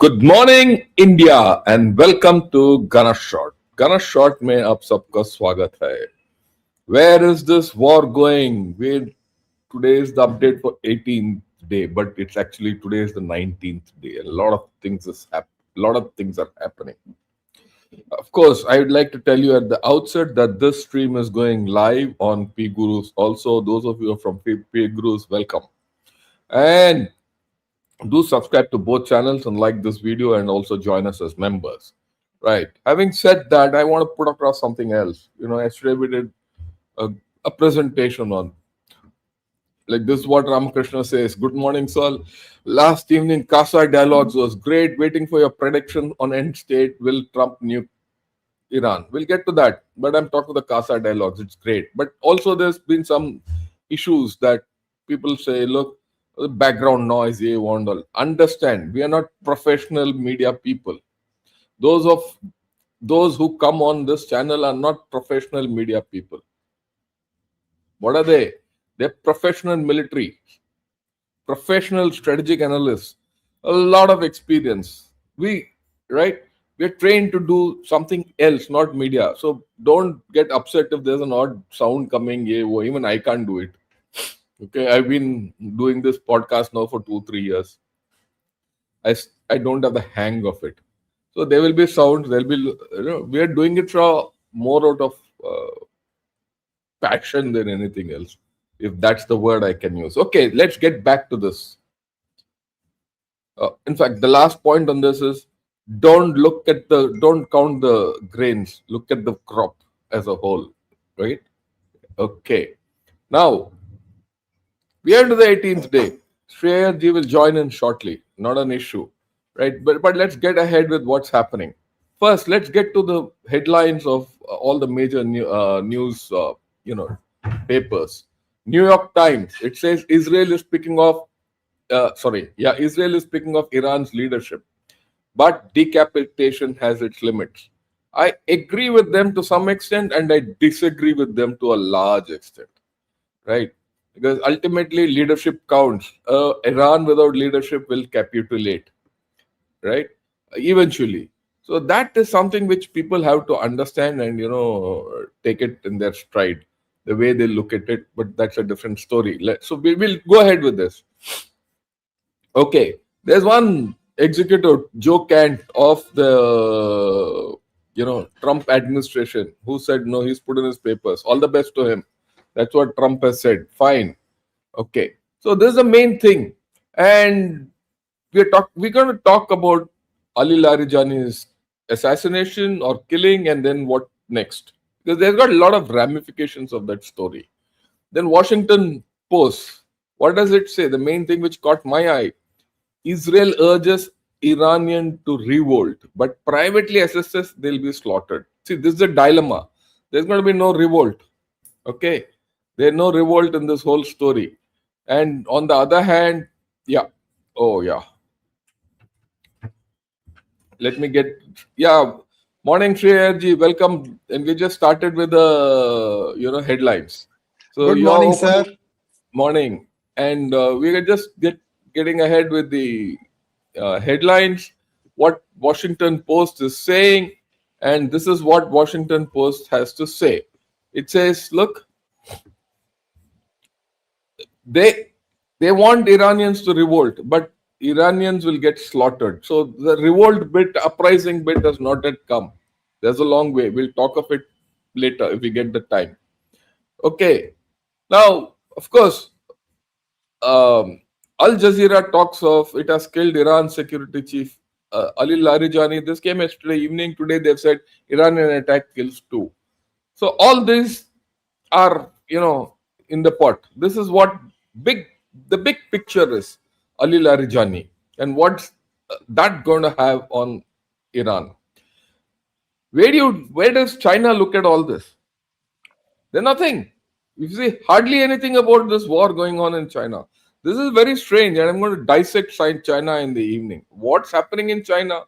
Good morning India and welcome to गना शॉट। गना शॉट में आप सबका स्वागत है। Where is this war going? Today is the update for 18th day, but it's actually today is the 19th day. A lot of things are happening. Of course, I would like to tell you at the outset that this stream is going live on P Gurus. Also, those of you who are from P Gurus, welcome. And do subscribe to both channels and like this video and also join us as members. Right. Having said that, I want to put across something else. Yesterday we did a presentation on like this is what Ramakrishna says. Good morning, sir. Last evening, 𝗥𝗘𝗙𝗦 dialogues was great. Waiting for your prediction on end state. Will Trump nuke Iran? We'll get to that. But I'm talking the 𝗥𝗘𝗙 dialogues. It's great. But also there's been some issues that people say, look, the background noise, you want to understand. We are not professional media people. Those who come on this channel are not professional media people. What are they? They're professional military, professional strategic analysts, a lot of experience. We're trained to do something else, not media. So don't get upset if there's an odd sound coming. Even I can't do it. Okay, I've been doing this podcast now for 2-3 years. I don't have the hang of it. So there will be sounds. There'll be, we are doing it more out of passion than anything else, if that's the word I can use. Okay, let's get back to this. In fact, the last point on this is don't count the grains. Look at the crop as a whole, right? Okay. Now, we are to the 18th day. 𝙒𝙑 will join in shortly. Not an issue, right? But let's get ahead with what's happening. First, let's get to the headlines of all the major news, papers. New York Times. It says Israel is picking off Iran's leadership, but decapitation has its limits. I agree with them to some extent, and I disagree with them to a large extent, right? Because ultimately leadership counts. Iran without leadership will capitulate, right? Eventually. So that is something which people have to understand and, take it in their stride, the way they look at it. But that's a different story. So we will go ahead with this. Okay. There's one executive, Joe Kant of the, Trump administration, who said, no, he's put in his papers. All the best to him. That's what Trump has said. Fine. Okay. So this is the main thing. And we're going to talk about Ali Larijani's assassination or killing, and then what next. Because there's got a lot of ramifications of that story. Then Washington Post. What does it say? The main thing which caught my eye. Israel urges Iranian to revolt, but privately assesses they'll be slaughtered. See, this is a dilemma. There's going to be no revolt. Okay. There's no revolt in this whole story. And on the other hand, let me get, morning 𝗏𝙑, welcome. And we just started with the, headlines. So good morning, sir. Morning. And we are just getting ahead with the headlines, what Washington Post is saying. And this is what Washington Post has to say. It says, look, they want Iranians to revolt, but Iranians will get slaughtered. So the revolt bit, uprising bit has not yet come. There's a long way. We'll talk of it later if we get the time. Okay. Now, of course, Al Jazeera talks of it has killed Iran's security chief, Ali Larijani. This came yesterday evening. Today they've said Iranian attack kills 2. So all these are, in the pot. This is what the big picture is. Ali Larijani, and what's that going to have on Iran? Where does China look at all this? There's nothing. You see hardly anything about this war going on in China. This is very strange, and I'm going to dissect China in the evening. What's happening in China?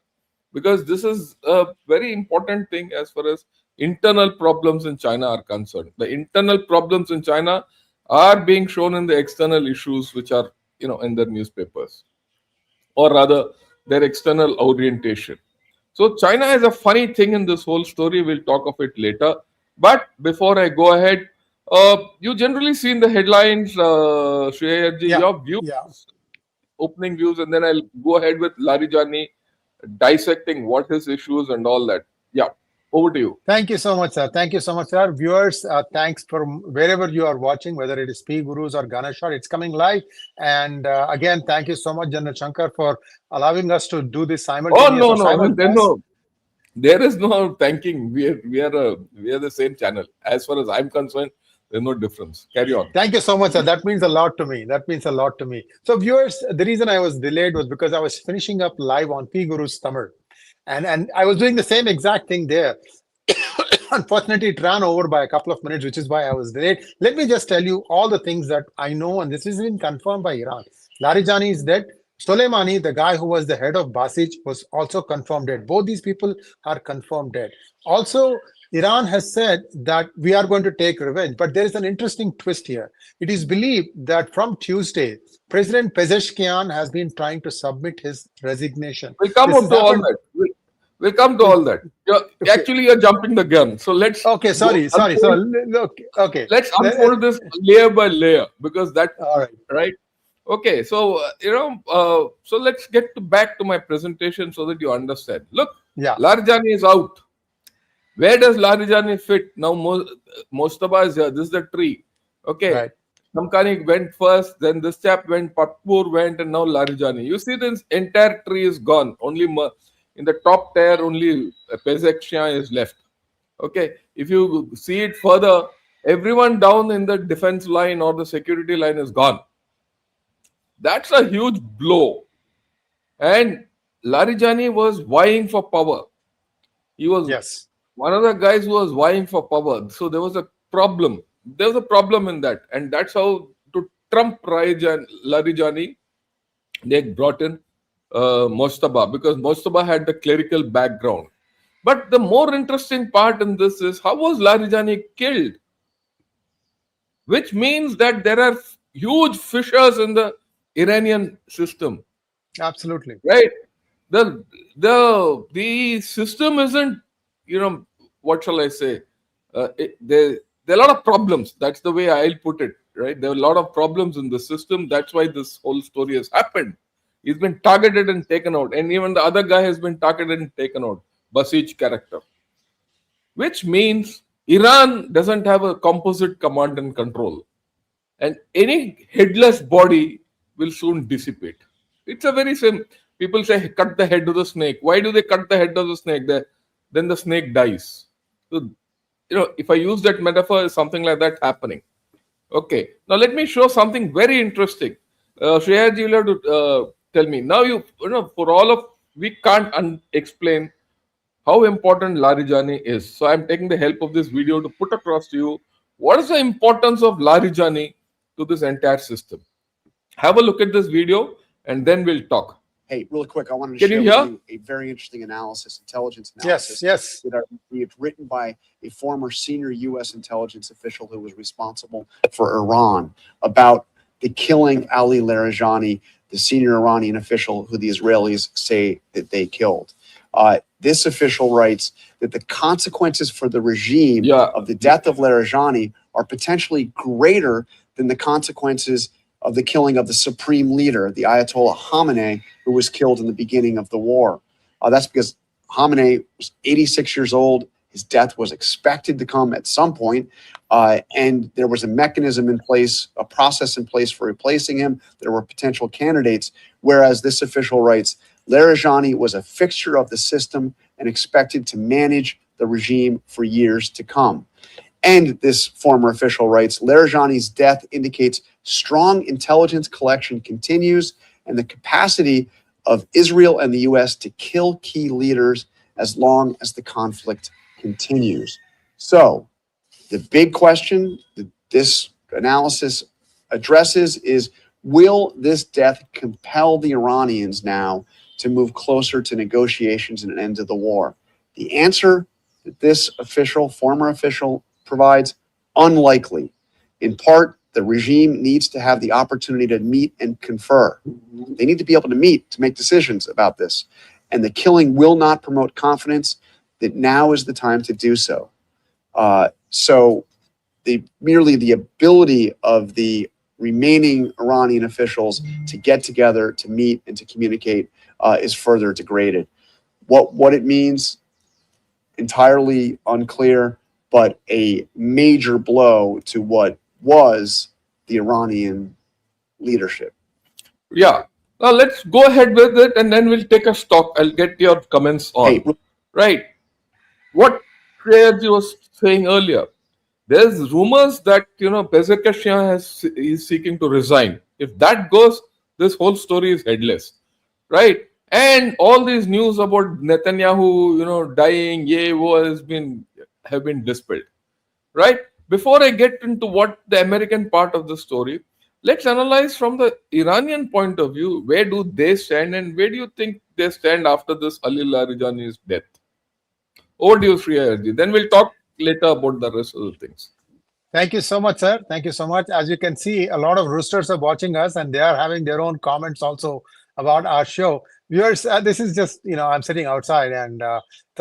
Because this is a very important thing as far as internal problems in China are concerned. The internal problems in China are being shown in the external issues which are in the newspapers, or rather their external orientation. So China is a funny thing in this whole story. We'll talk of it later. But before I go ahead, you generally see in the headlines, Shreyarji, Yeah, your views, yeah. opening views, and then I'll go ahead with Larijani dissecting what his issues and all that. Yeah, over to you. Thank you so much, sir. Thank you so much, sir. Viewers, thanks from wherever you are watching, whether it is P Gurus or Ganesha, it's coming live. And again, thank you so much, General Shankar, for allowing us to do this Oh simultaneous no, or no, I mean simulcast. there is no thanking. We are the same channel. As far as I'm concerned, there's no difference. Carry on. Thank you so much, sir. That means a lot to me. That means a lot to me. So, viewers, the reason I was delayed was because I was finishing up live on P Guru's Tamil. And I was doing the same exact thing there. Unfortunately, it ran over by a couple of minutes, which is why I was delayed. Let me just tell you all the things that I know, and this has been confirmed by Iran. Larijani is dead. Soleimani, the guy who was the head of Basij, was also confirmed dead. Both these people are confirmed dead. Also, Iran has said that we are going to take revenge, but there is an interesting twist here. It is believed that from Tuesday, President Pezeshkian has been trying to submit his resignation. We'll come This up has to all happened. that. We'll come to all that. Okay. Actually, you're jumping the gun. So let's Okay, sorry. So look, okay. let's unfold this layer by layer because that All right. right. Okay, so so let's get back to my presentation so that you understand. Look, Yeah. Larijani is out. Where does Larijani fit now? Mojtaba is here. This is the tree. Okay, Right. Shamkhani went first, then this chap went, Patpur went, and now Larijani. You see, this entire tree is gone. Only in the top tier, only Pezeshkian is left. Okay, if you see it further, everyone down in the defense line or the security line is gone. That's a huge blow. And Larijani was vying for power. He was Yes. one of the guys who was vying for power. So there was a problem. There was a problem in that. And that's how to trump Larijani, they brought in Mojtaba because Mojtaba had the clerical background. But the more interesting part in this is how was Larijani killed? Which means that there are huge fissures in the Iranian system, Absolutely. right? The system isn't, what shall I say? There are a lot of problems. That's the way I'll put it, right? There are a lot of problems in the system. That's why this whole story has happened. He's been targeted and taken out, and even the other guy has been targeted and taken out. Basij character, which means Iran doesn't have a composite command and control, and any headless body will soon dissipate. It's a very simple. People say cut the head of the snake. Why do they cut the head of the snake? Then the snake dies. So, if I use that metaphor, something like that happening. Okay. Now let me show something very interesting. Shreya ji will have to tell me. Now for all of we can't explain how important Larijani is. So I'm taking the help of this video to put across to you what is the importance of Larijani to this entire system. Have a look at this video and then we'll talk. Hey, really quick, I wanted to Can share you with hear? you a very interesting intelligence Yes. analysis Yes. that it's written by a former senior U.S. intelligence official who was responsible for Iran about the killing Ali Larijani, the senior Iranian official who the Israelis say that they killed. This official writes that the consequences for the regime of the death of Larijani are potentially greater than the consequences of the killing of the supreme leader, the Ayatollah Khamenei, who was killed in the beginning of the war. That's because Khamenei was 86 years old. His death was expected to come at some point, and there was a mechanism in place, a process in place for replacing him. There were potential candidates, whereas this official writes, Larijani was a fixture of the system and expected to manage the regime for years to come. And this former official writes, Larijani's death indicates strong intelligence collection continues and the capacity of Israel and the U.S. to kill key leaders as long as the conflict continues. So the big question that this analysis addresses is, will this death compel the Iranians now to move closer to negotiations and an end to the war? The answer that this official, former official, provides, unlikely, in part The regime needs to have the opportunity to meet and confer. They need to be able to meet to make decisions about this. And the killing will not promote confidence that now is the time to do so. So merely the ability of the remaining Iranian officials to get together, to meet, and to communicate is further degraded. What it means, entirely unclear, but a major blow to what was the Iranian leadership. Yeah. Now let's go ahead with it and then we'll take a stock. I'll get your comments on. Hey, right. What Shreyas was saying earlier. There's rumors that, Pezeshkian is seeking to resign. If that goes, this whole story is headless. Right. And all these news about Netanyahu, dying, have been dispelled. Right? Before I get into what the American part of the story, let's analyze from the Iranian point of view, where do they stand and where do you think they stand after this Ali Larijani's death? Over to you, Shreyas. Then we'll talk later about the rest of the things. Thank you so much, sir. Thank you so much. As you can see, a lot of roosters are watching us and they are having their own comments also about our show. Viewers, this is just, I'm sitting outside and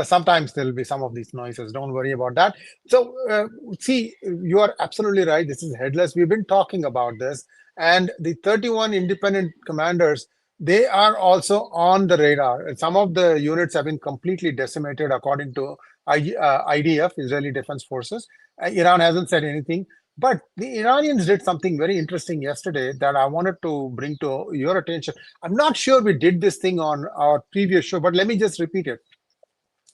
sometimes there'll be some of these noises. Don't worry about that. So, see, you are absolutely right. This is headless. We've been talking about this. And the 31 independent commanders, they are also on the radar. And some of the units have been completely decimated according to IDF, Israeli Defense Forces. Iran hasn't said anything. But the Iranians did something very interesting yesterday that I wanted to bring to your attention. I'm not sure we did this thing on our previous show, but let me just repeat it.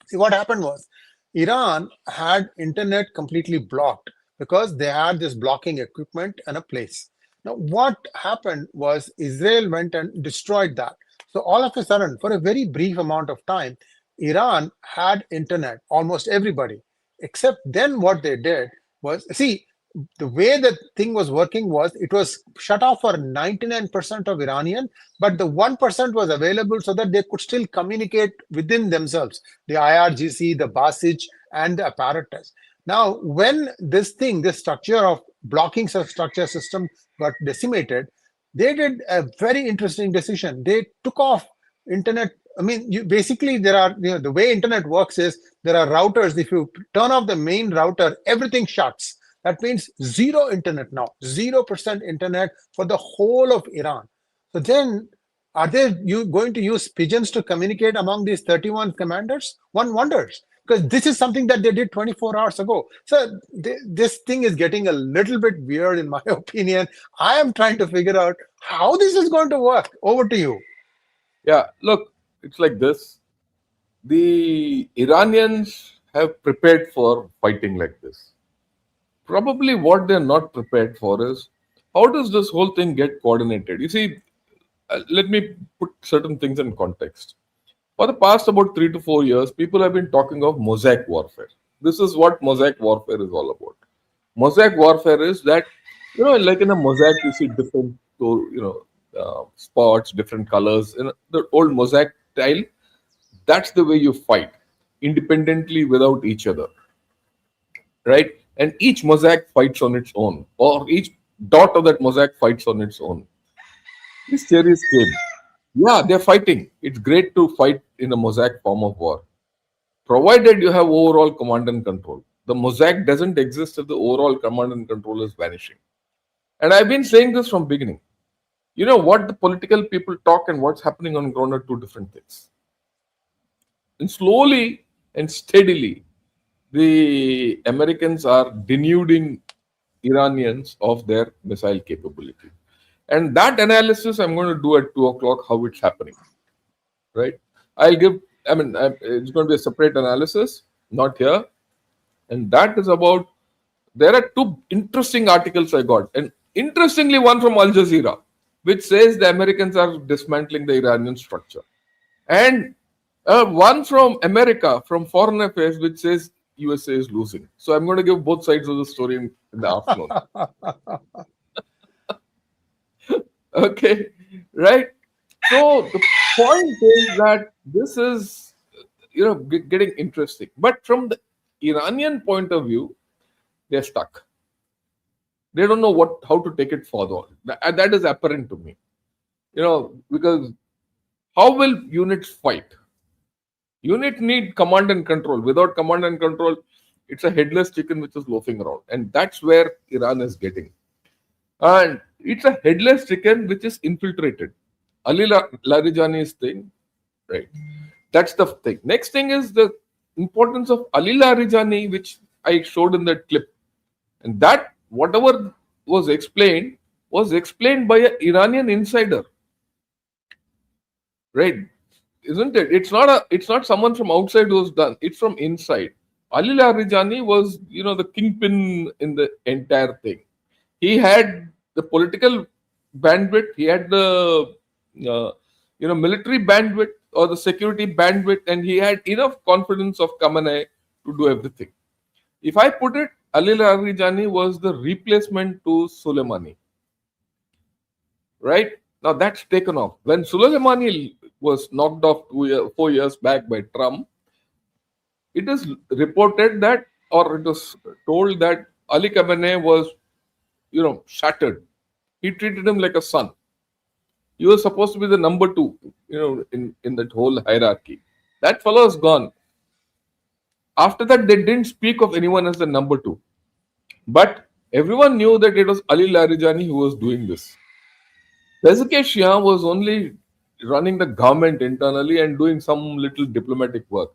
See, what happened was Iran had internet completely blocked because they had this blocking equipment and a place. Now, what happened was Israel went and destroyed that. So all of a sudden, for a very brief amount of time, Iran had internet, almost everybody. Except then what they did was, see, the way the thing was working was it was shut off for 99% of Iranian, but the 1% was available so that they could still communicate within themselves, the IRGC, the Basij, and the apparatus. Now, when this structure of blocking structure system got decimated, they did a very interesting decision. They took off internet. I mean, basically there are, the way internet works is there are routers. If you turn off the main router, everything shuts. That means zero internet now, 0% internet for the whole of Iran. So then, are they going to use pigeons to communicate among these 31 commanders? One wonders, because this is something that they did 24 hours ago. So this thing is getting a little bit weird in my opinion. I am trying to figure out how this is going to work. Over to you. Yeah, look, it's like this. The Iranians have prepared for fighting like this. Probably what they're not prepared for is how does this whole thing get coordinated? You see, let me put certain things in context. For the past about 3 to 4 years, people have been talking of mosaic warfare. This is what mosaic warfare is all about. Mosaic warfare is that, like in a mosaic, you see different, spots, different colors. In the old mosaic tile, that's the way you fight, independently without each other. Right? And each mosaic fights on its own, or each dot of that mosaic fights on its own. This series came. Yeah, they're fighting. It's great to fight in a mosaic form of war, provided you have overall command and control. The mosaic doesn't exist if the overall command and control is vanishing. And I've been saying this from beginning. What the political people talk and what's happening on ground are two different things. And slowly and steadily, the Americans are denuding Iranians of their missile capability. And that analysis I'm going to do at 2 o'clock, how it's happening. Right? It's going to be a separate analysis, not here. And that is about, there are two interesting articles I got. And interestingly, one from Al Jazeera, which says the Americans are dismantling the Iranian structure. And one from America, from Foreign Affairs, which says USA is losing. So I'm going to give both sides of the story in the afternoon. Okay, right? So the point is that this is, getting interesting. But from the Iranian point of view, they're stuck. They don't know how to take it further. That is apparent to me. Because how will units fight? Unit need command and control. Without command and control, it's a headless chicken which is loafing around. And that's where Iran is getting. And it's a headless chicken which is infiltrated. Ali Larijani's thing, right? That's the thing. Next thing is the importance of Ali Larijani, which I showed in that clip. And that, whatever was explained by an Iranian insider. Right? Isn't it? It's not someone from outside who's done. It's from inside. Ali Larijani was, the kingpin in the entire thing. He had the political bandwidth. He had the, military bandwidth or the security bandwidth, and he had enough confidence of Khamenei to do everything. If I put it, Ali Larijani was the replacement to Soleimani. Right? Now that's taken off. When Soleimani was knocked off 4 years back by Trump, it is reported that, or it was told that Ali Khamenei was, shattered. He treated him like a son. He was supposed to be the number 2, in that whole hierarchy. That fellow is gone. After that, they didn't speak of anyone as the number 2. But everyone knew that it was Ali Larijani who was doing this. Pezeshkian was only running the government internally and doing some little diplomatic work.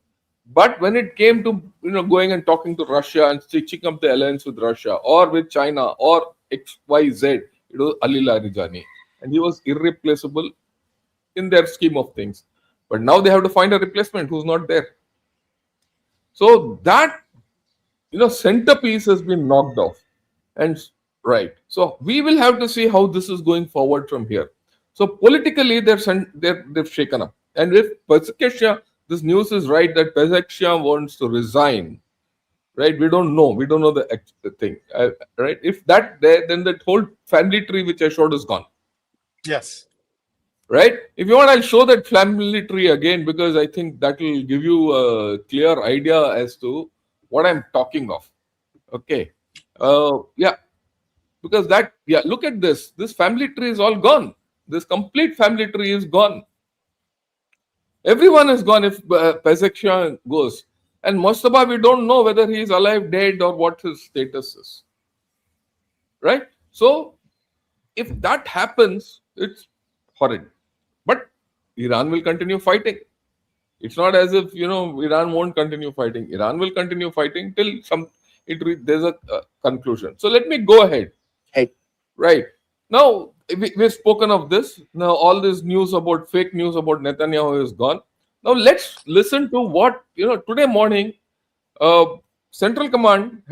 But when it came to going and talking to Russia and stitching up the alliance with Russia or with China or XYZ, it was Ali Larijani. And he was irreplaceable in their scheme of things. But now they have to find a replacement who's not there. So that, centerpiece has been knocked off. And right. So we will have to see how this is going forward from here. So politically, they've shaken up. And if Pezeshkian, this news is right that Pezeshkian wants to resign, right? We don't know. We don't know the thing, right? If that there, then that whole family tree which I showed is gone. Yes. Right? If you want, I'll show that family tree again because I think that will give you a clear idea as to what I'm talking of. Okay. Yeah. Because look at this. This family tree is all gone. This complete family tree is gone. Everyone is gone if Pezeshkian goes. And Mojtaba, we don't know whether he is alive, dead, or what his status is. Right? So, if that happens, it's horrid. But Iran will continue fighting. It's not as if, Iran won't continue fighting. Iran will continue fighting till there's a conclusion. So, let me go ahead. Hey. Right. Now, we've spoken of this. Now, all this fake news about Netanyahu is gone. Now, let's listen to what, today morning, Central Command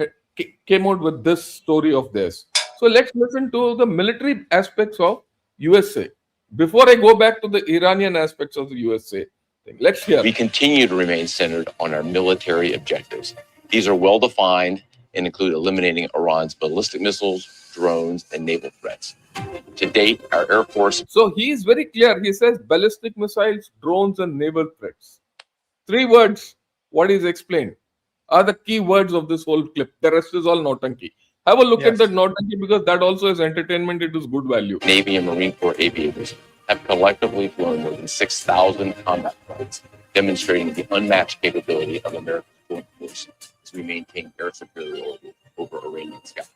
came out with this story of theirs. So, let's listen to the military aspects of USA. Before I go back to the Iranian aspects of the USA thing, let's hear. We continue to remain centered on our military objectives. These are well-defined and include eliminating Iran's ballistic missiles, drones, and naval threats. To date, our Air Force... So he is very clear. He says ballistic missiles, drones, and naval threats. 3 words, what is explained, are the key words of this whole clip. The rest is all Nautanki. Have a look at that Nautanki because that also is entertainment. It is good value. Navy and Marine Corps aviators have collectively flown more than 6,000 combat flights, demonstrating the unmatched capability of America's joint force as we maintain air superiority over Iranian skies.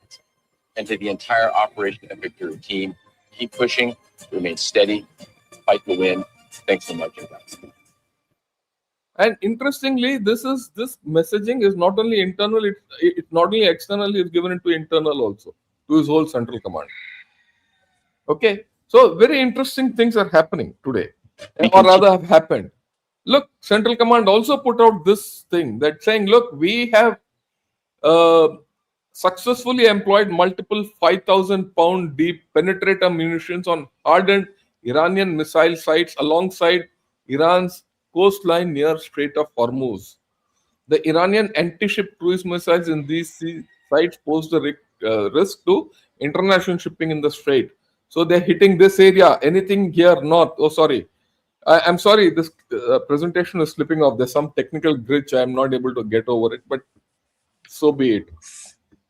And to the entire Operation Epic Fury team, keep pushing, remain steady, fight the win. Thanks so much, guys. And interestingly, this messaging is not only internal, it's not only external, it's given into internal also, to his whole central command. Okay, so very interesting things are happening today, or rather have happened. Look, Central Command also put out this thing that saying, look, we have successfully employed multiple 5,000-pound deep penetrator munitions on hardened Iranian missile sites alongside Iran's coastline near Strait of Hormuz. The Iranian anti-ship cruise missiles in these sites pose the risk to international shipping in the Strait. So they're hitting this area. Anything here north? Oh, sorry. I'm sorry, this presentation is slipping off. There's some technical glitch. I'm not able to get over it, but so be it.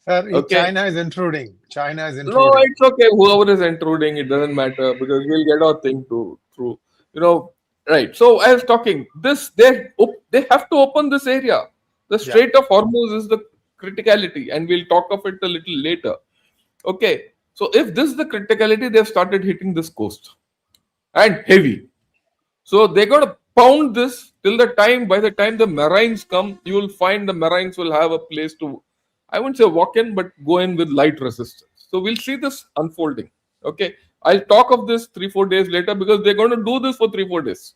Sir, Okay. China is intruding. China is No, intruding. it's okay. Whoever is intruding, it doesn't matter because we'll get our thing to through. You know, right? So I was talking. They have to open this area. The Yeah. Strait of Hormuz is the criticality, and we'll talk of it a little later. Okay. So if this is the criticality, they've started hitting this coast and heavy. So they're gonna pound this till the time. By the time the Marines come, you will find the Marines will have a place to, I wouldn't say walk in, but go in with light resistance. So we'll see this unfolding. Okay, I'll talk of this 3-4 days later because they're going to do this for 3-4 days.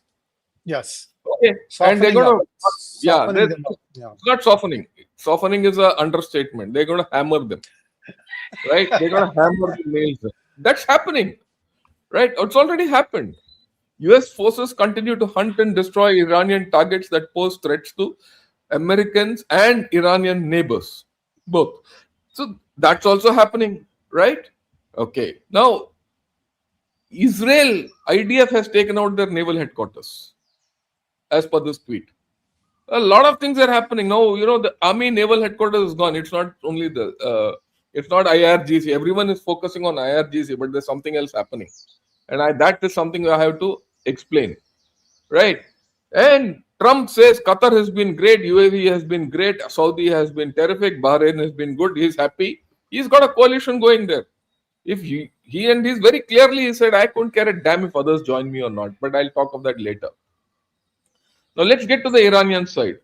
Yes. Okay, and they're Softening going up. to, yeah, Softening them up. Yeah. it's not softening. Softening is an understatement. They're going to hammer them, right? They're going to hammer the nails. That's happening, right? It's already happened. US forces continue to hunt and destroy Iranian targets that pose threats to Americans and Iranian neighbors, both. So that's also happening, right? Okay. Now, Israel, IDF has taken out their naval headquarters, as per this tweet. A lot of things are happening now. You know, the army naval headquarters is gone. It's not only it's not IRGC. Everyone is focusing on IRGC, but there's something else happening, and that is something I have to explain. Right? And Trump says Qatar has been great, UAE has been great, Saudi has been terrific, Bahrain has been good. He's happy. He's got a coalition going there. If he and he's very clearly he said, I couldn't care a damn if others join me or not. But I'll talk of that later. Now let's get to the Iranian side.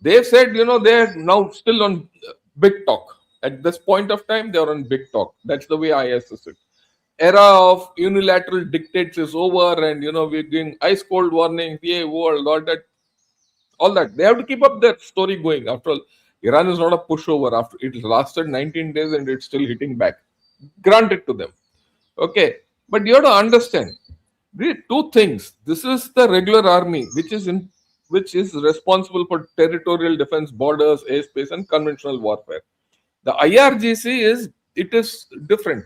They've said, they're now still on big talk. At this point of time, they're on big talk. That's the way I assess it. Era of unilateral dictates is over, and we're giving ice cold warnings, yeah, world, all that. They have to keep up their story going. After all, Iran is not a pushover. After it lasted 19 days and it's still hitting back. Granted to them. Okay. But you have to understand two things. This is the regular army, which is responsible for territorial defense, borders, airspace, and conventional warfare. The IRGC is different.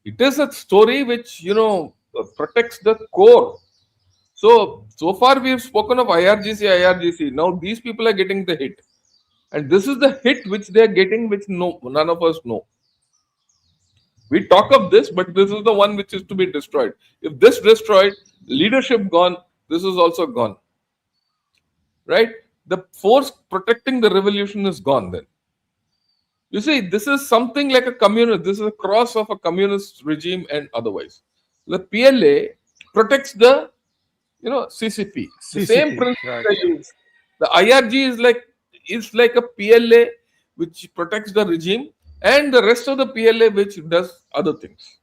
It is a story which protects the core. So far we've spoken of IRGC. Now these people are getting the hit, and this is the hit which they are getting, which none of us know. We talk of this, but this is the one which is to be destroyed. If this destroyed, leadership gone, this is also gone. Right? The force protecting the revolution is gone. Then you see, this is something like a communist. This is a cross of a communist regime and otherwise. The PLA protects the CCP. The same CCP. principle Right. they use. The IRG is like a PLA which protects the regime, and the rest of the PLA which does other things.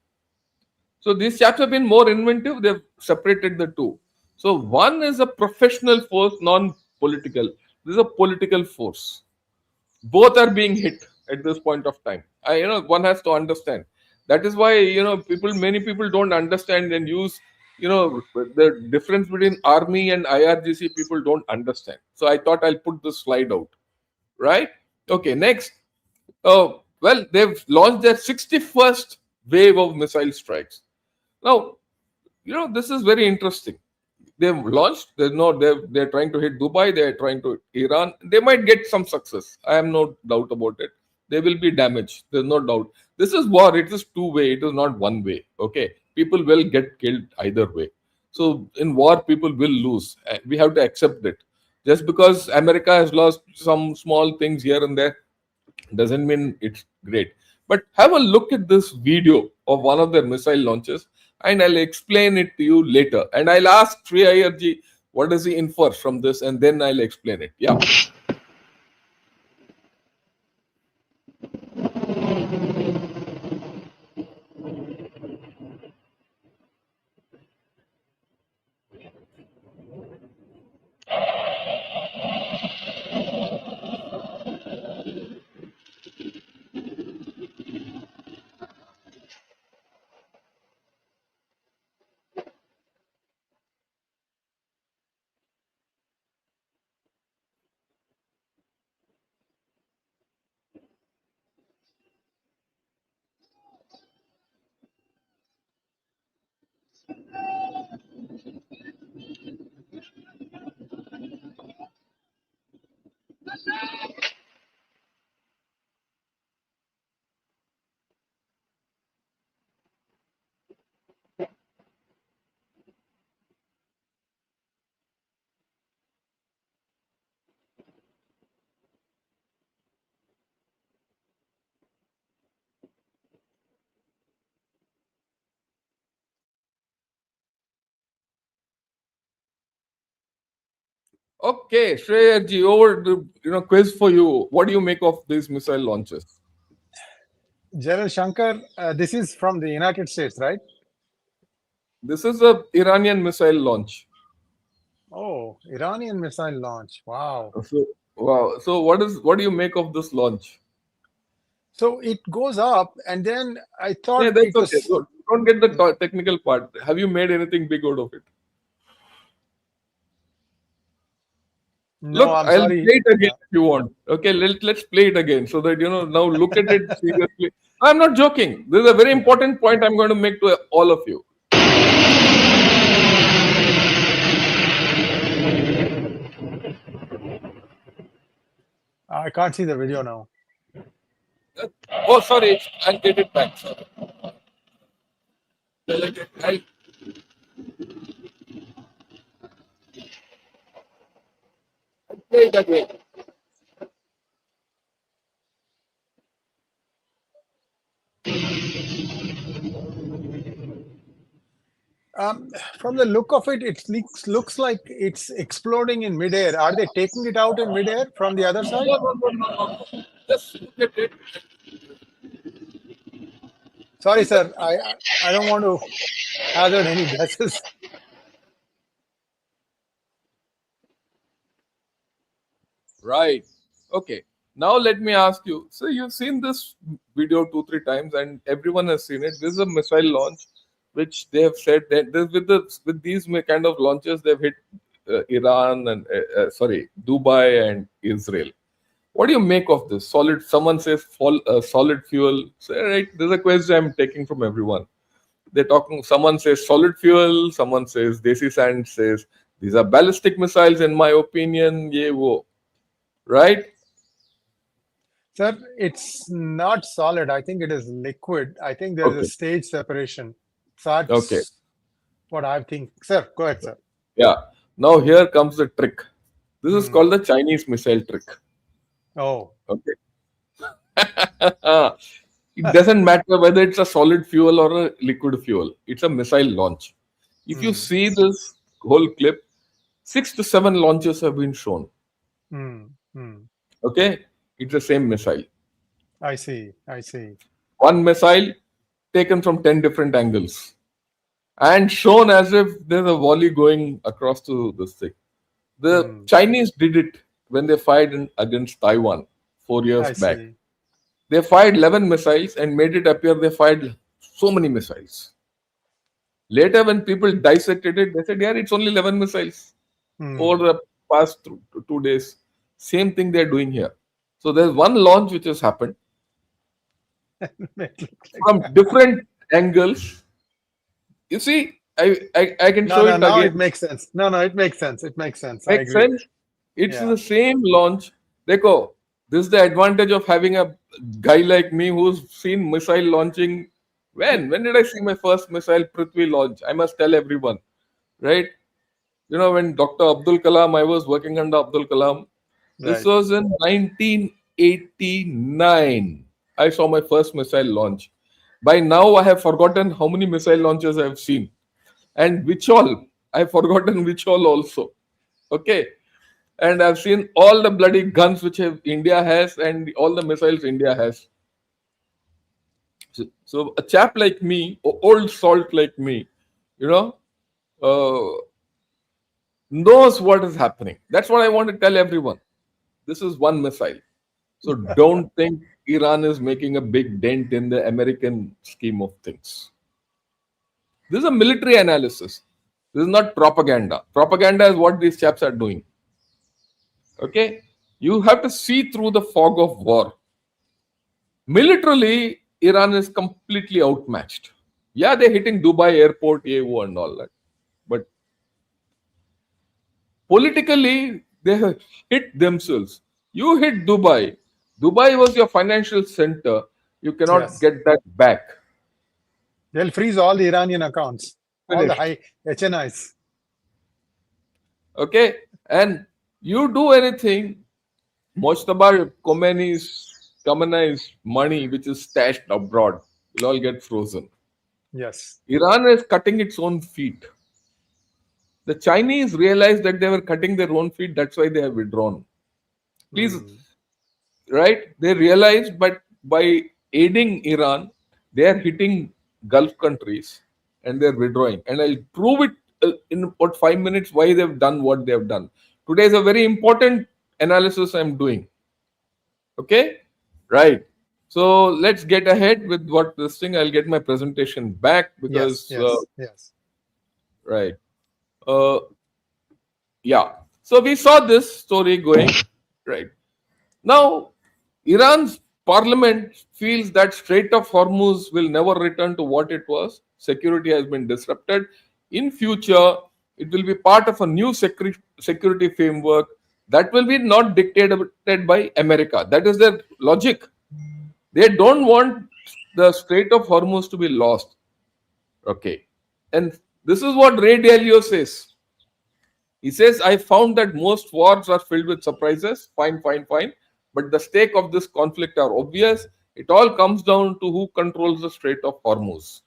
So these chaps have been more inventive. They've separated the two. So one is a professional force, non-political. This is a political force. Both are being hit at this point of time. One has to understand. That is why many people don't understand and use the difference between army and IRGC. People don't understand. So I thought I'll put this slide out. Right? Okay. Next. Oh well, they've launched their 61st wave of missile strikes. Now this is very interesting. They've launched. They're trying to hit Dubai. They're trying to Iran. They might get some success. I have no doubt about it. They will be damaged. There's no doubt. This is war. It is two-way. It is not one way. Okay, people will get killed either way. So in war, people will lose. We have to accept it. Just because America has lost some small things here and there doesn't mean it's great. But have a look at this video of one of their missile launches, and I'll explain it to you later. And I'll ask 𝗏𝗏𝗏, what does he infer from this, and then I'll explain it. Yeah. Okay, Shreyarji, over the quiz for you. What do you make of these missile launches? General Shankar, this is from the United States, right? This is a Iranian missile launch. Oh, Iranian missile launch. Wow. So, wow. So what do you make of this launch? So it goes up, and then I thought Yeah, that's it okay. was. Don't get the technical part. Have you made anything big out of it? No, Look, I'm I'll sorry. play it again Yeah. if you want. Okay, let's play it again so that now look at it seriously. I'm not joking. This is a very important point I'm going to make to all of you. I can't see the video now. Oh, sorry, I'll get it back. Sorry. I'll play it again. From the look of it, it looks like it's exploding in midair. Are they taking it out in midair from the other side? No. Just look at it. Sorry, sir. I don't want to hazard any guesses. Right. Okay. Now let me ask you. So you've seen this video 2-3 times, and everyone has seen it. This is a missile launch, which they have said that with these kind of launches, they've hit Iran and Dubai and Israel. What do you make of this? Someone says solid fuel. So, right. There's a question I'm taking from everyone. They're talking. Someone says solid fuel. Someone says desi sand says these are ballistic missiles. In my opinion, ye wo. Right. Sir, it's not solid. I think it is liquid. I think there's a Okay. stage separation. So that's Okay. what I think. Sir, go ahead, sir. Yeah. Now here comes the trick. This is called the Chinese missile trick. Oh, Okay. It doesn't matter whether it's a solid fuel or a liquid fuel. It's a missile launch. If you see this whole clip, 6 to 7 launches have been shown. Okay. It's the same missile. I see. I see. One missile taken from 10 different angles and shown as if there's a volley going across to this thing. The Chinese did it when they fired against Taiwan 4 years I back. see. They fired 11 missiles and made it appear they fired so many missiles. Later, when people dissected it, they said, yeah, it's only 11 missiles over the past 2 days. Same thing they're doing here. So there's one launch which has happened from different angles. You see, I can show it Now again. it makes sense. No, it makes sense. It makes sense. I Makes agree. sense? It's Yeah. the same launch. Dekho, this is the advantage of having a guy like me who's seen missile launching. When did I see my first missile Prithvi launch? I must tell everyone, right? When Dr. Abdul Kalam, I was working under Abdul Kalam. This Right. was in 1989. I saw my first missile launch. By now, I have forgotten how many missile launches I have seen. And which all. I've forgotten which all also. Okay. And I've seen all the bloody guns which India has and all the missiles India has. So a chap like me, old salt like me, knows what is happening. That's what I want to tell everyone. This is one missile. So don't think Iran is making a big dent in the American scheme of things. This is a military analysis. This is not propaganda. Propaganda is what these chaps are doing. Okay? You have to see through the fog of war. Militarily, Iran is completely outmatched. Yeah, they're hitting Dubai airport, EU and all that. But politically, they have hit themselves. You hit Dubai. Dubai was your financial center. You cannot Yes. get that back. They'll freeze all the Iranian accounts, all the Finished. high HNIs. Okay? And you do anything, Mojtaba Khamenei's money, which is stashed abroad, will all get frozen. Yes. Iran is cutting its own feet. The Chinese realized that they were cutting their own feet. That's why they have withdrawn. Please, right? They realized, but by aiding Iran, they are hitting Gulf countries and they're withdrawing. And I'll prove it in about 5 minutes why they've done what they have done. Today is a very important analysis I'm doing. Okay? Right. So let's get ahead with what this thing. I'll get my presentation back because, yes. right. Yeah. So we saw this story going, right. Now, Iran's parliament feels that Strait of Hormuz will never return to what it was. Security has been disrupted. In future, it will be part of a new security framework that will be not dictated by America. That is their logic. They don't want the Strait of Hormuz to be lost. Okay. And this is what Ray Dalio says. He says, I found that most wars are filled with surprises. Fine. But the stake of this conflict are obvious. It all comes down to who controls the Strait of Hormuz.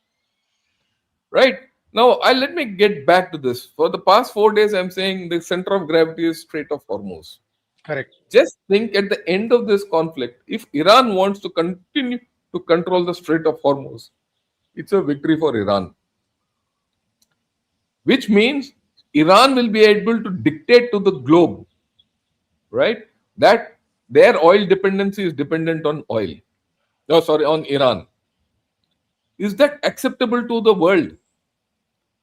Right? Now, let me get back to this. For the past 4 days, I'm saying the center of gravity is Strait of Hormuz. Correct. Just think at the end of this conflict, if Iran wants to continue to control the Strait of Hormuz, it's a victory for Iran. Which means Iran will be able to dictate to the globe, right, that their oil dependency is dependent on oil. On Iran. Is that acceptable to the world?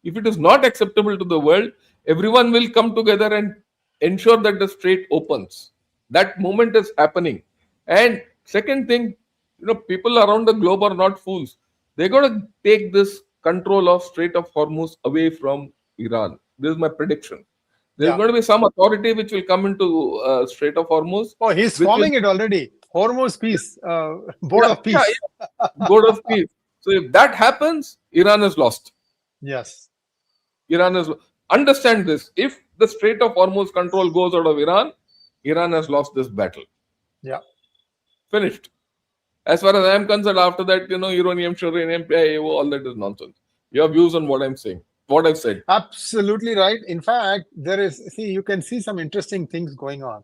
If it is not acceptable to the world, everyone will come together and ensure that the strait opens. That moment is happening. And second thing, people around the globe are not fools. They're going to take this control of Strait of Hormuz away from Iran. This is my prediction. There's going to be some authority which will come into Strait of Hormuz. Oh, he's forming it already. Hormuz Peace, Board of Peace. Board of Peace. So if that happens, Iran is lost. Yes. Iran is. Understand this. If the Strait of Hormuz control goes out of Iran, Iran has lost this battle. Yeah. Finished. As far as I am concerned, after that, uranium, PIAO, all that is nonsense. Your views on what I'm saying, what I've said. Absolutely right. In fact, you can see some interesting things going on.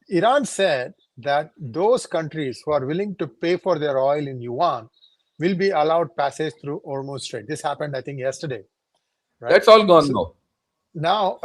Iran said that those countries who are willing to pay for their oil in yuan will be allowed passage through Hormuz Strait. This happened, I think, yesterday. Right? That's all gone now.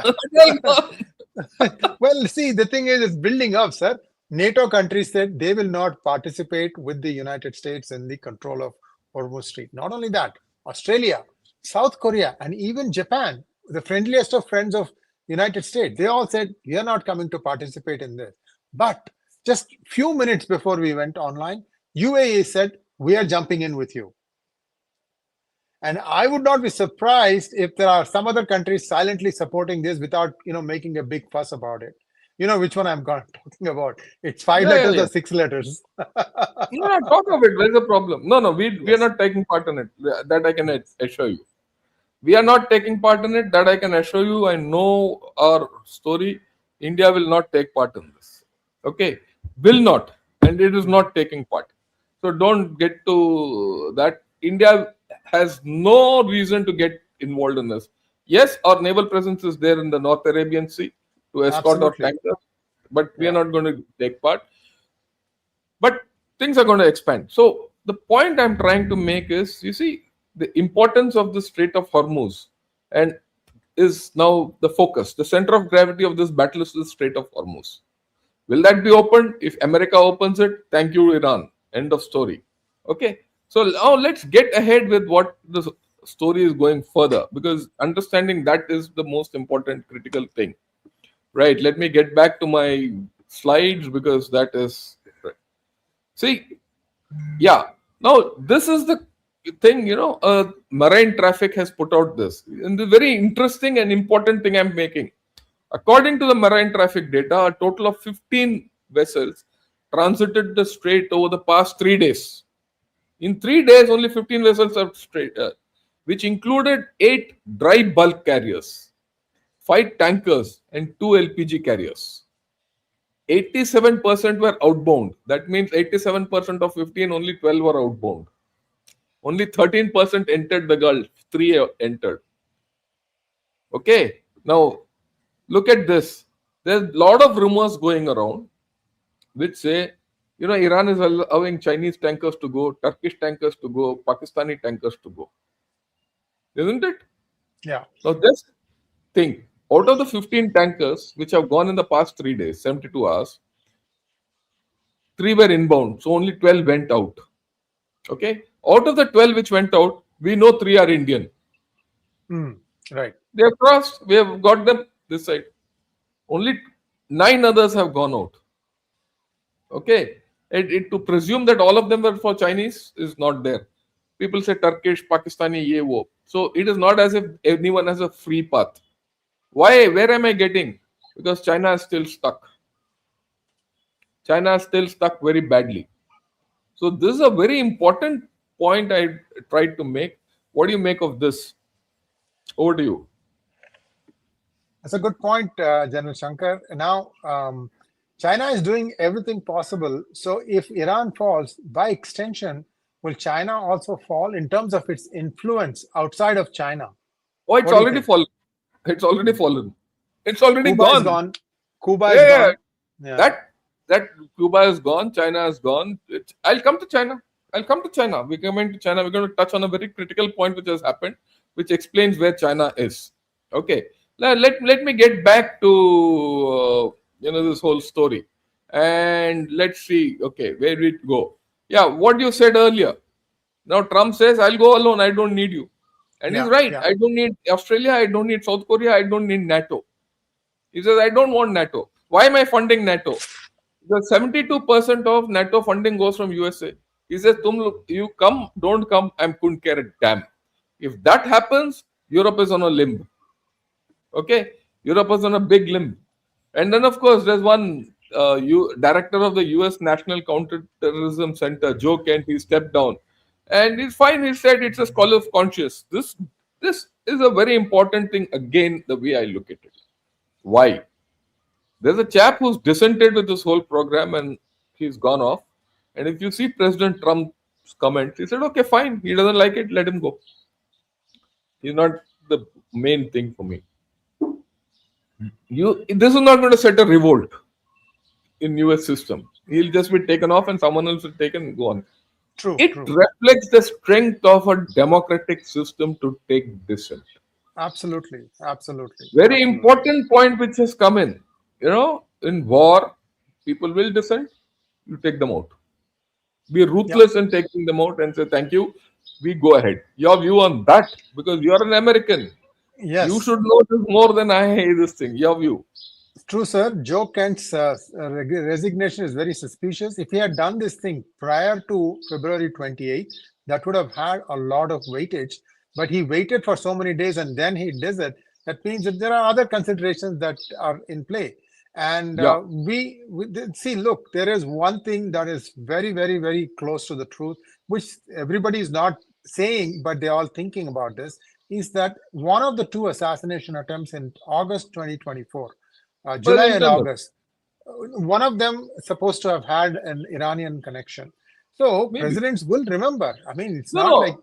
Well, see, the thing is, it's building up, sir. NATO countries said they will not participate with the United States in the control of Hormuz Strait. Not only that, Australia, South Korea, and even Japan, the friendliest of friends of United States, they all said, we are not coming to participate in this. But just few minutes before we went online, UAE said, we are jumping in with you. And I would not be surprised if there are some other countries silently supporting this without, making a big fuss about it. You know which one I'm talking about. It's 5 letters or 6 letters. No, talk of it. Where's the problem? No, we are not taking part in it. That I can assure you. We are not taking part in it. That I can assure you. I know our story. India will not take part in this. Okay? Will not. And it is not taking part. So don't get to that. India has no reason to get involved in this. Yes, our naval presence is there in the North Arabian Sea to escort our tankers, but we are not going to take part. But things are going to expand. So the point I'm trying to make is, you see, the importance of the Strait of Hormuz and is now the focus. The center of gravity of this battle is the Strait of Hormuz. Will that be opened? If America opens it, thank you, Iran. End of story. Okay. So now let's get ahead with what the story is going further, because understanding that is the most important critical thing. Right. Let me get back to my slides because that is right. See, yeah. Now this is the thing, marine traffic has put out this. And the very interesting and important thing I'm making. According to the marine traffic data, a total of 15 vessels transited the strait over the past 3 days. In 3 days, only 15 vessels are straight, which included 8 dry bulk carriers, 5 tankers, and 2 LPG carriers. 87% were outbound. That means 87% of 15, only 12 were outbound. Only 13% entered the Gulf, 3 entered. Okay. Now, look at this. There's a lot of rumors going around which say, Iran is allowing Chinese tankers to go, Turkish tankers to go, Pakistani tankers to go. Isn't it? Yeah. Now, just think, out of the 15 tankers which have gone in the past 3 days, 72 hours, 3 were inbound, so only 12 went out. Okay? Out of the 12 which went out, we know 3 are Indian. Right. They have crossed, we have got them this side. Only 9 others have gone out. Okay? To presume that all of them were for Chinese is not there. People say Turkish, Pakistani, ye wo. So it is not as if anyone has a free path. Why? Where am I getting? Because China is still stuck. China is still stuck very badly. So this is a very important point I tried to make. What do you make of this? Over to you. That's a good point, General Shankar. Now, China is doing everything possible. So if Iran falls, by extension, will China also fall in terms of its influence outside of China? Oh, it's What do you already think? fallen. It's already fallen. It's already Cuba gone. is gone. Cuba is Yeah, gone. Yeah. That Cuba is gone, China is gone. I'll come to China. We're coming to China. We're going to touch on a very critical point which has happened, which explains where China is. Okay. Now, let me get back to this whole story, and let's see. Okay, where did it go? Yeah, what you said earlier. Now Trump says, "I'll go alone. I don't need you," and he's Yeah, right. yeah. I don't need Australia. I don't need South Korea. I don't need NATO. He says, "I don't want NATO. Why am I funding NATO?" Because 72% of NATO funding goes from USA. He says, you come, don't come, I couldn't care a damn. If that happens, Europe is on a limb. Okay? Europe is on a big limb. And then, of course, there's one director of the US National Counterterrorism Center, Joe Kent, he stepped down. And he's fine. He said it's a scholar of conscience. This is a very important thing, again, the way I look at it. Why? There's a chap who's dissented with this whole program and he's gone off. And if you see President Trump's comments, he said, okay, fine. He doesn't like it, let him go. He's not the main thing for me. This is not going to set a revolt in US system. He'll just be taken off and someone else will take and go on. True. It True. reflects the strength of a democratic system to take dissent. Absolutely. Absolutely. Very important point which has come in. In war, people will dissent, you take them out. Be ruthless in taking them out and say, thank you, we go ahead. Your view on that, because you are an American. Yes. You should know this more than I hate this thing. Your view. True, sir. Joe Kent's resignation is very suspicious. If he had done this thing prior to February 28th, that would have had a lot of weightage. But he waited for so many days and then he does it. That means that there are other considerations that are in play. And we see, look, there is one thing that is very, very, very close to the truth, which everybody is not saying, but they're all thinking about this, is that one of the 2 assassination attempts in August 2024, July and August, one of them is supposed to have had an Iranian connection. So presidents will remember. I mean, it's not like,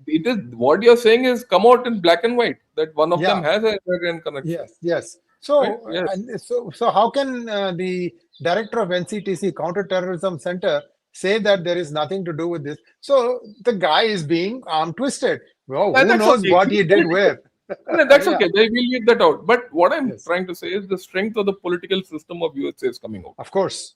it is what you're saying is come out in black and white that one of them has an Iranian connection. Yes. So, right? Yes. So how can the director of NCTC Counterterrorism Center say that there is nothing to do with this? So the guy is being arm twisted. Well, who knows what he did where? That's okay. They will leave that out. But what I'm trying to say is the strength of the political system of USA is coming out. Of course.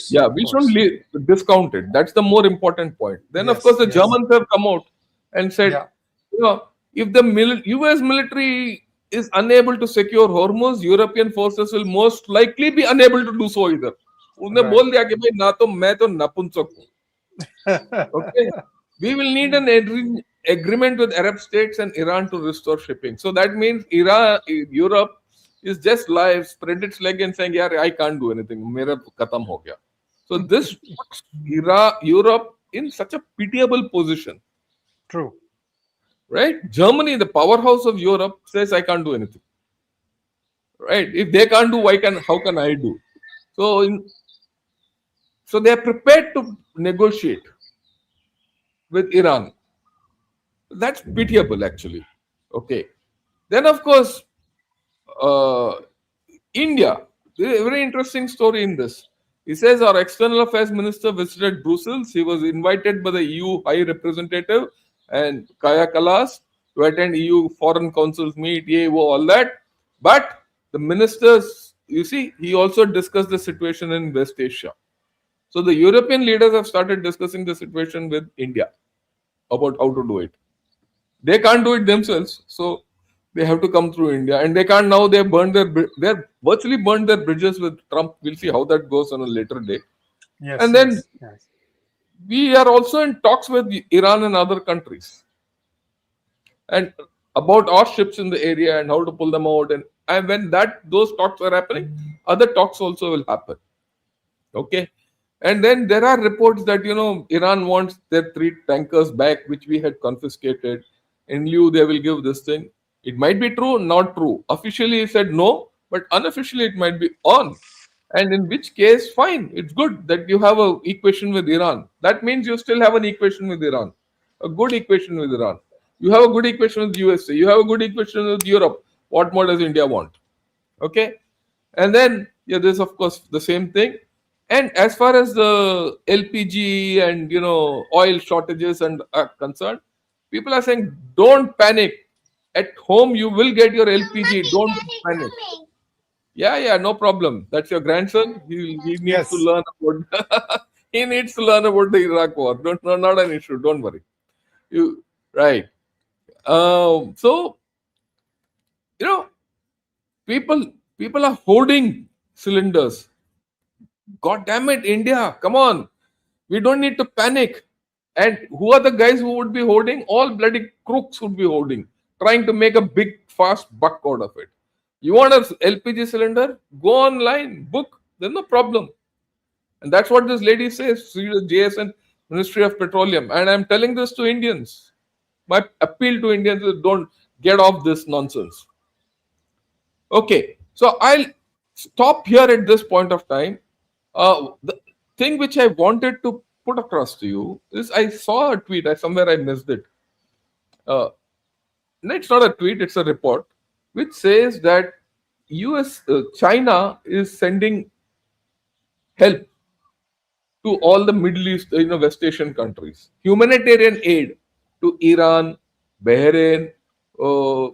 Yeah, we shouldn't discount it. That's the more important point. Then, of course, the Germans have come out and said, if the US military is unable to secure Hormuz, European forces will most likely be unable to do so either. उसने बोल दिया कि भाई ना तो मैं तो नपुंसक हूँ. Okay, we will need an agreement with Arab states and Iran to restore shipping. So that means Europe is just spread its leg and saying, "Yeah, I can't do anything. मेरा खत्म हो गया." So this puts Europe in such a pitiable position. True. Right? Germany, the powerhouse of Europe, says I can't do anything. Right? If they can't do, how can I do? So they are prepared to negotiate with Iran. That's pitiable, actually. Okay. Then, of course, uh, India, very interesting story in this. He says our external affairs minister visited Brussels. He was invited by the EU High Representative and Kaya Kalas to attend EU Foreign Council's meet, EAO, all that. But the ministers, you see, he also discussed the situation in West Asia. So the European leaders have started discussing the situation with India about how to do it. They can't do it themselves, so they have to come through India, and they can't now. They're virtually burned their bridges with Trump. We'll see how that goes on a later day. Yes, And then yes, yes. we are also in talks with Iran and other countries, and about our ships in the area and how to pull them out. And when those talks are happening, other talks also will happen. Okay. And then there are reports that Iran wants their 3 tankers back, which we had confiscated. In lieu, they will give this thing. It might be true, not true. Officially, he said no, but unofficially, it might be on. And in which case, fine, it's good that you have a equation with Iran. That means you still have an equation with Iran, a good equation with Iran. You have a good equation with USA. You have a good equation with Europe. What more does India want? Okay. And then, yeah, there's of course the same thing. And as far as the LPG and oil shortages and are concerned, people are saying don't panic. At home you will get your LPG. Don't panic. Yeah, yeah, no problem. That's your grandson. He needs to Yes. learn about he needs to learn about the Iraq war. Not an issue. Don't worry. You right. So you know people are hoarding cylinders. God damn it, India, come on. We don't need to panic. And who are the guys who would be hoarding? All bloody crooks would be hoarding, trying to make a big, fast buck out of it. You want a LPG cylinder? Go online, book. There's no problem. And that's what this lady says, see the JSN, Ministry of Petroleum. And I'm telling this to Indians. My appeal to Indians is don't get off this nonsense. Okay, so I'll stop here at this point of time. The thing which I wanted to put across to you is I saw a tweet. Somewhere I missed it. No, it's not a tweet; it's a report which says that China is sending help to all the Middle East, West Asian countries, humanitarian aid to Iran, Bahrain,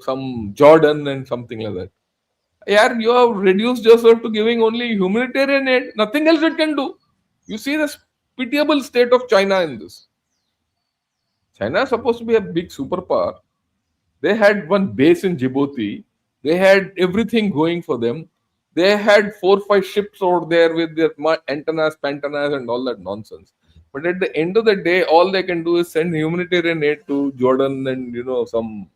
some Jordan, and something like that. Yeah, you have reduced yourself to giving only humanitarian aid. Nothing else it can do. You see the pitiable state of China in this. China is supposed to be a big superpower. They had one base in Djibouti. They had everything going for them. They had 4 or 5 ships over there with their antennas, pantanas, and all that nonsense. But at the end of the day, all they can do is send humanitarian aid to Jordan and some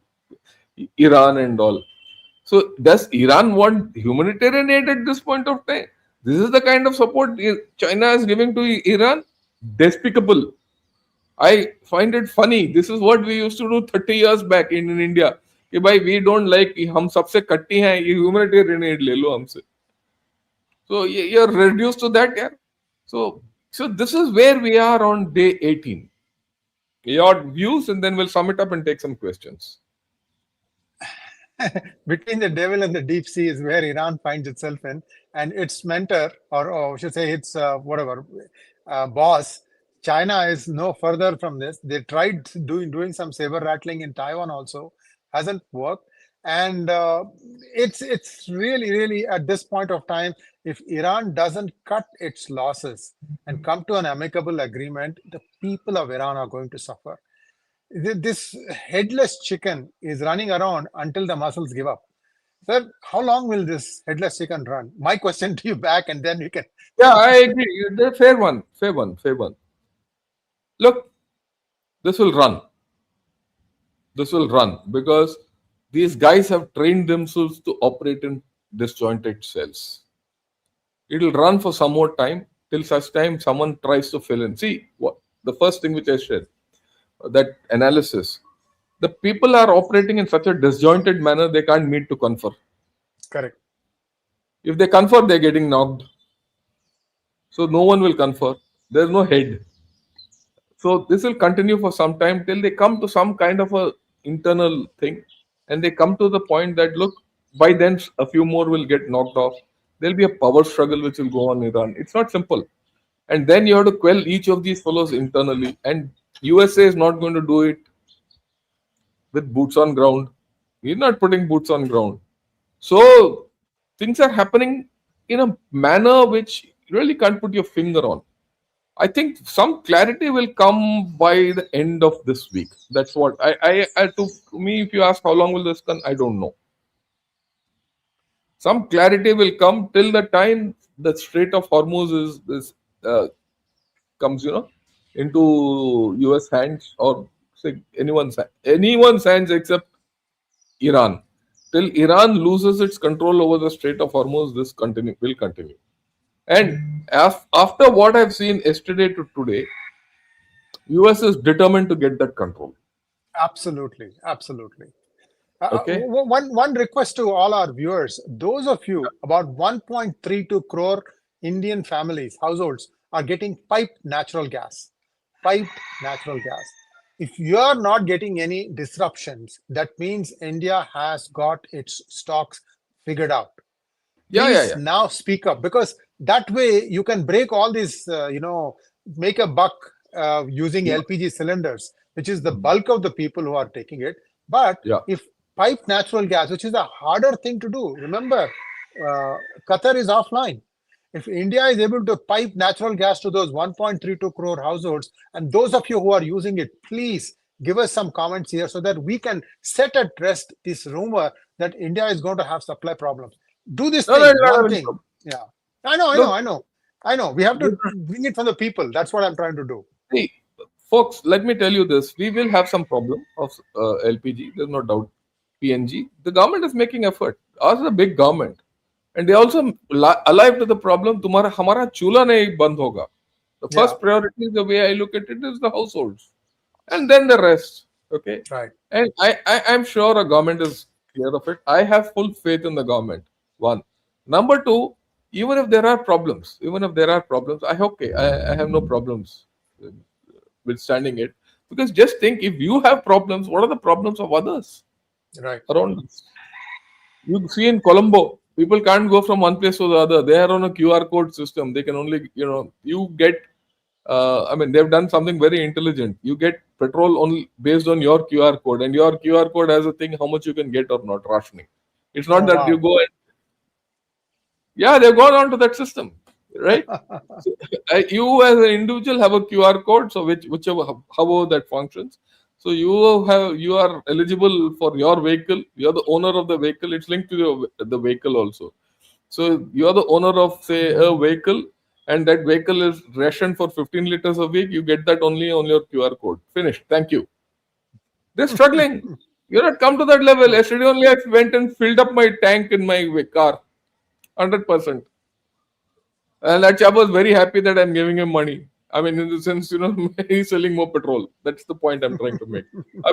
Iran and all. So does Iran want humanitarian aid at this point of time? This is the kind of support China is giving to Iran. Despicable. I find it funny. This is what we used to do 30 years back in India. कि भाई we don't like हम सबसे कट्टी हैं ये humanitarian aid ले लो हमसे. So you're reduced to that, yeah. So this is where we are on day 18. Your views, and then we'll sum it up and take some questions. Between the devil and the deep sea is where Iran finds itself in, and its mentor, or I should say its boss, China is no further from this. They tried doing some saber rattling in Taiwan also, hasn't worked, and it's really at this point of time, if Iran doesn't cut its losses and come to an amicable agreement, the people of Iran are going to suffer. This headless chicken is running around until the muscles give up. Sir, how long will this headless chicken run? My question to you back, and then you can. Yeah, I agree. Fair one. Look, this will run. This will run because these guys have trained themselves to operate in disjointed cells. It will run for some more time till such time someone tries to fill in. See, what the first thing which I said, that analysis, the people are operating in such a disjointed manner they can't meet to confer. Correct. If they confer, they're getting knocked. So no one will confer. There's no head. So this will continue for some time till they come to some kind of a internal thing, and they come to the point that look, by then, a few more will get knocked off. There'll be a power struggle which will go on in Iran. It's not simple. And then you have to quell each of these fellows internally. And USA is not going to do it with boots on ground. We're not putting boots on ground. So things are happening in a manner which you really can't put your finger on. I think some clarity will come by the end of this week. That's what to me, if you ask how long will this come, I don't know. Some clarity will come till the time the Strait of Hormuz is comes, into US hands or say anyone's hands except Iran. Till Iran loses its control over the Strait of Hormuz, this will continue. And after what I've seen yesterday to today, US is determined to get that control. Absolutely, absolutely. Okay. One request to all our viewers: those of you, about 1.32 crore Indian families, households, are getting piped natural gas. Piped natural gas. If you are not getting any disruptions, that means India has got its stocks figured out. Please now speak up, because that way you can break all these, make a buck using LPG cylinders, which is the bulk of the people who are taking it. But if piped natural gas, which is a harder thing to do, remember, Qatar is offline. If India is able to pipe natural gas to those 1.32 crore households, and those of you who are using it, please give us some comments here so that we can set at rest this rumor that India is going to have supply problems. Do this one thing. Yeah, I know. We have to bring it from the people. That's what I'm trying to do. See, folks, let me tell you this. We will have some problem of LPG. There's no doubt. PNG. The government is making effort. Ours is a big government. And they also alive to the problem. Hamara chula nahi band hoga. The first priority, the way I look at it, is the households. And then the rest. Okay. Right. And I'm sure a government is clear of it. I have full faith in the government. One. Number two, even if there are problems, I have no problems withstanding it. Because just think, if you have problems, what are the problems of others around us? You see in Colombo, people can't go from one place to the other. They are on a QR code system. They can only, you get, they've done something very intelligent. You get petrol only based on your QR code, and your QR code has a thing how much you can get or not, rationing. It's not that you go and they've gone on to that system, right? So, you as an individual have a QR code, so however that functions. So you are eligible for your vehicle. You are the owner of the vehicle. It's linked to the vehicle also. So you are the owner of, say, a vehicle, and that vehicle is rationed for 15 liters a week. You get that only on your QR code. Finished. Thank you. They're struggling. You're not come to that level. Yesterday only I went and filled up my tank in my car. 100%. And that chap was very happy that I'm giving him money. In the sense, he's selling more petrol. That's the point I'm trying to make.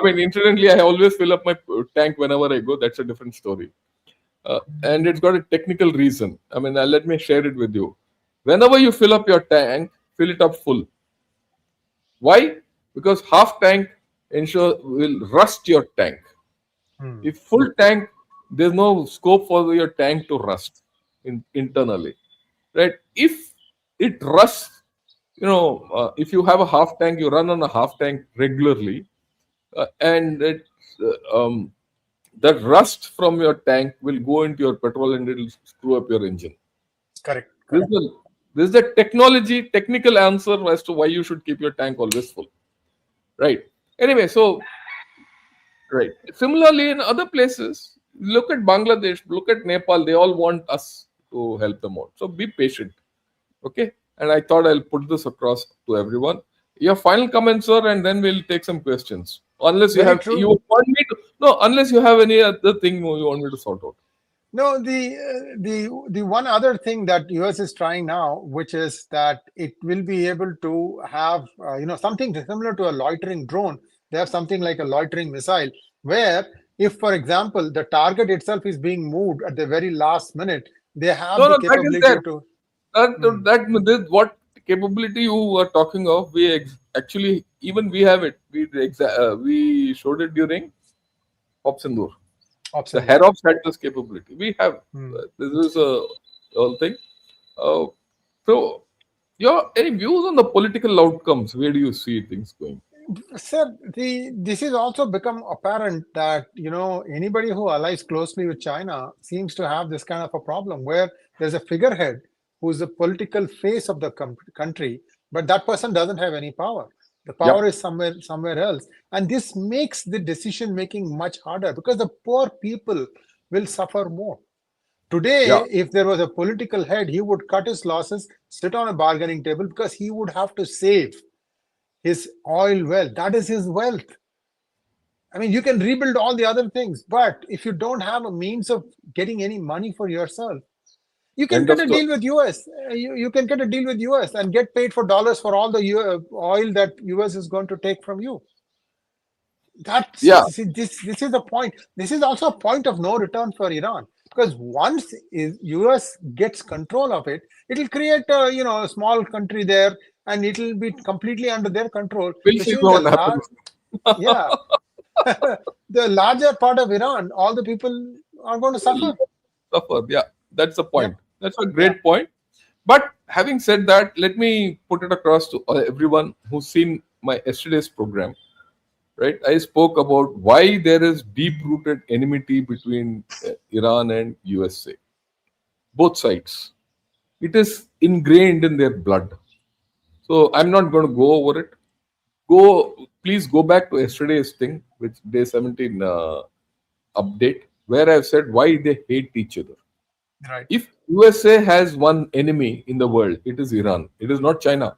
Incidentally, I always fill up my tank whenever I go. That's a different story. And it's got a technical reason. Let me share it with you. Whenever you fill up your tank, fill it up full. Why? Because half tank will rust your tank. If full tank, there's no scope for your tank to rust internally, right? If it rusts, if you have a half tank, you run on a half tank regularly, and the rust from your tank will go into your petrol and it will screw up your engine. Correct. This is the technical answer as to why you should keep your tank always full, right? Anyway, so right. Similarly, in other places, look at Bangladesh, look at Nepal. They all want us to help them out. So be patient, okay? And I thought I'll put this across to everyone. Your final comments, sir, and then we'll take some questions. Unless you unless you have any other thing you want me to sort out. No, the one other thing that US is trying now, which is that it will be able to have something similar to a loitering drone. They have something like a loitering missile, where if, for example, the target itself is being moved at the very last minute, they have the capability to. What capability you were talking of? We actually even we have it. We showed it during Pop Sindoor. The Absolutely. head-off had this capability. We have. Hmm. This is a whole thing. Uh, so, your any views on the political outcomes? Where do you see things going? Sir, this is also become apparent that anybody who allies closely with China seems to have this kind of a problem where there's a figurehead who's the political face of the country, but that person doesn't have any power. The Yeah, power is somewhere else, and this makes the decision making much harder because the poor people will suffer more. yeah. Today, if there was a political head, he would cut his losses, sit on a bargaining table because he would have to save his oil wealth. That is his wealth. I mean, you can rebuild all the other things, but if you don't have a means of getting any money for yourself, you can End get of a story. deal with US. You can get a deal with US and get paid for dollars for all the oil that US is going to take from you. That's Yeah, this is the point. This is also a point of no return for Iran because once US gets control of it, it'll create a small country there, and it'll be completely under their control, we'll which see means what happens. yeah, the larger part of Iran, all the people are going to suffer. Suffer. Yeah, that's the Yep. point. That's a Yeah. great point. But having said that, let me put it across to everyone who's seen my yesterday's program. Right, I spoke about why there is deep-rooted enmity between Iran and USA. Both sides. It is ingrained in their blood. So I'm not going to go over it. Please go back to yesterday's thing, which day 17 update, where I've said why they hate each other. Right. If USA has one enemy in the world, it is Iran. It is not China.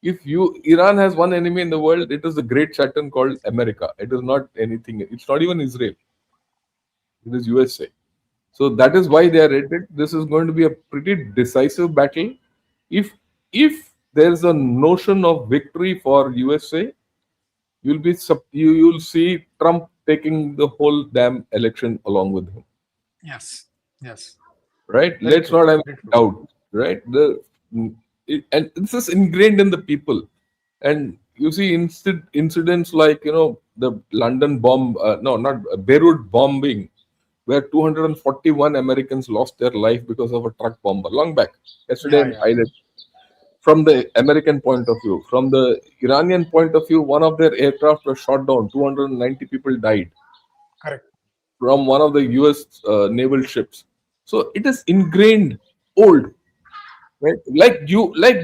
If Iran has one enemy in the world, it is the great Saturn called America. It is not anything. It's not even Israel. It is USA. So that is why they are rated. This is going to be a pretty decisive battle. If there is a notion of victory for USA, you'll see Trump taking the whole damn election along with him. Yes. Yes. Right? Very Let's true. not have Very true. doubt. Right? And this is ingrained in the people. And you see incidents like the London bomb, no, not Beirut bombing, where 241 Americans lost their life because of a truck bomber. Long back, yesterday Yeah. in Yeah. highlight. From the American point of view, from the Iranian point of view, one of their aircraft was shot down. 290 people died Correct. from one of the U.S. Naval ships. So it is ingrained, old, right? Like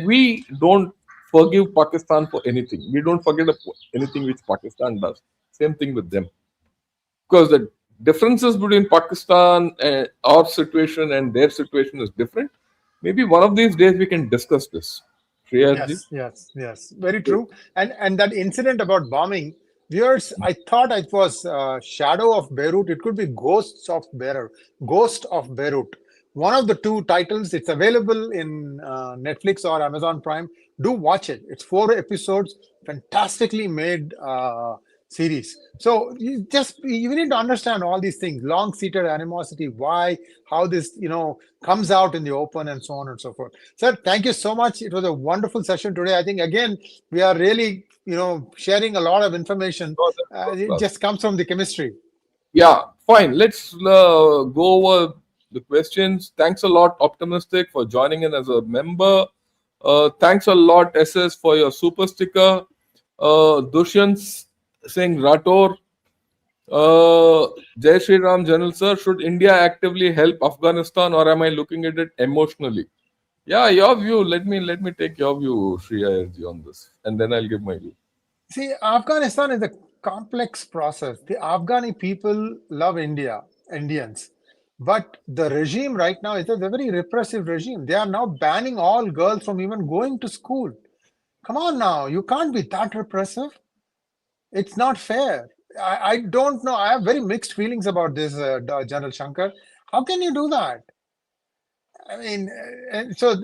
we don't forgive Pakistan for anything. We don't forget anything which Pakistan does. Same thing with them, because the differences between Pakistan and our situation and their situation is different. Maybe one of these days we can discuss this. Shreyas. Yes. Yes. Yes. Very true. And that incident about bombing, viewers, I thought it was Shadow of Beirut. It could be Ghosts of Beirut. Ghost of Beirut. One of the two titles. It's available in Netflix or Amazon Prime. Do watch it. It's 4 episodes. Fantastically made series. So you need to understand all these things. Long-seated animosity. Why? How this comes out in the open, and so on and so forth. Sir, thank you so much. It was a wonderful session today. I think again we are really sharing a lot of information. It just comes from the chemistry. Yeah, fine. Let's go over the questions. Thanks a lot, Optimistic, for joining in as a member. Thanks a lot, SS, for your super sticker. Dushyant Singh Rator. Jai Shri Ram, General Sir, should India actively help Afghanistan, or am I looking at it emotionally? Yeah, your view. Let me take your view, Shri IRG, on this, and then I'll give my view. See, Afghanistan is a complex process. The Afghani people love Indians. But the regime right now is a very repressive regime. They are now banning all girls from even going to school. Come on now, you can't be that repressive. It's not fair. I don't know. I have very mixed feelings about this, General Shankar. How can you do that? I mean, sir,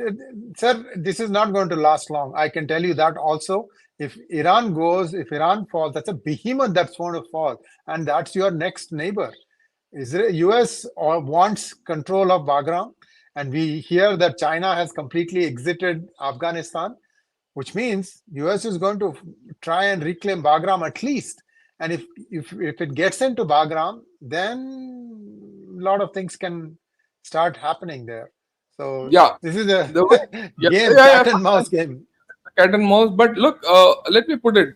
this is not going to last long. I can tell you that also. If Iran falls, that's a behemoth that's going to fall, and that's your next neighbor. Israel, US wants control of Bagram, and we hear that China has completely exited Afghanistan, which means US is going to try and reclaim Bagram at least. And if it gets into Bagram, then lot of things can start happening there. So Yeah, this is a the way, yeah, game, yeah, cat and mouse game. cat and mouse. But look, let me put it: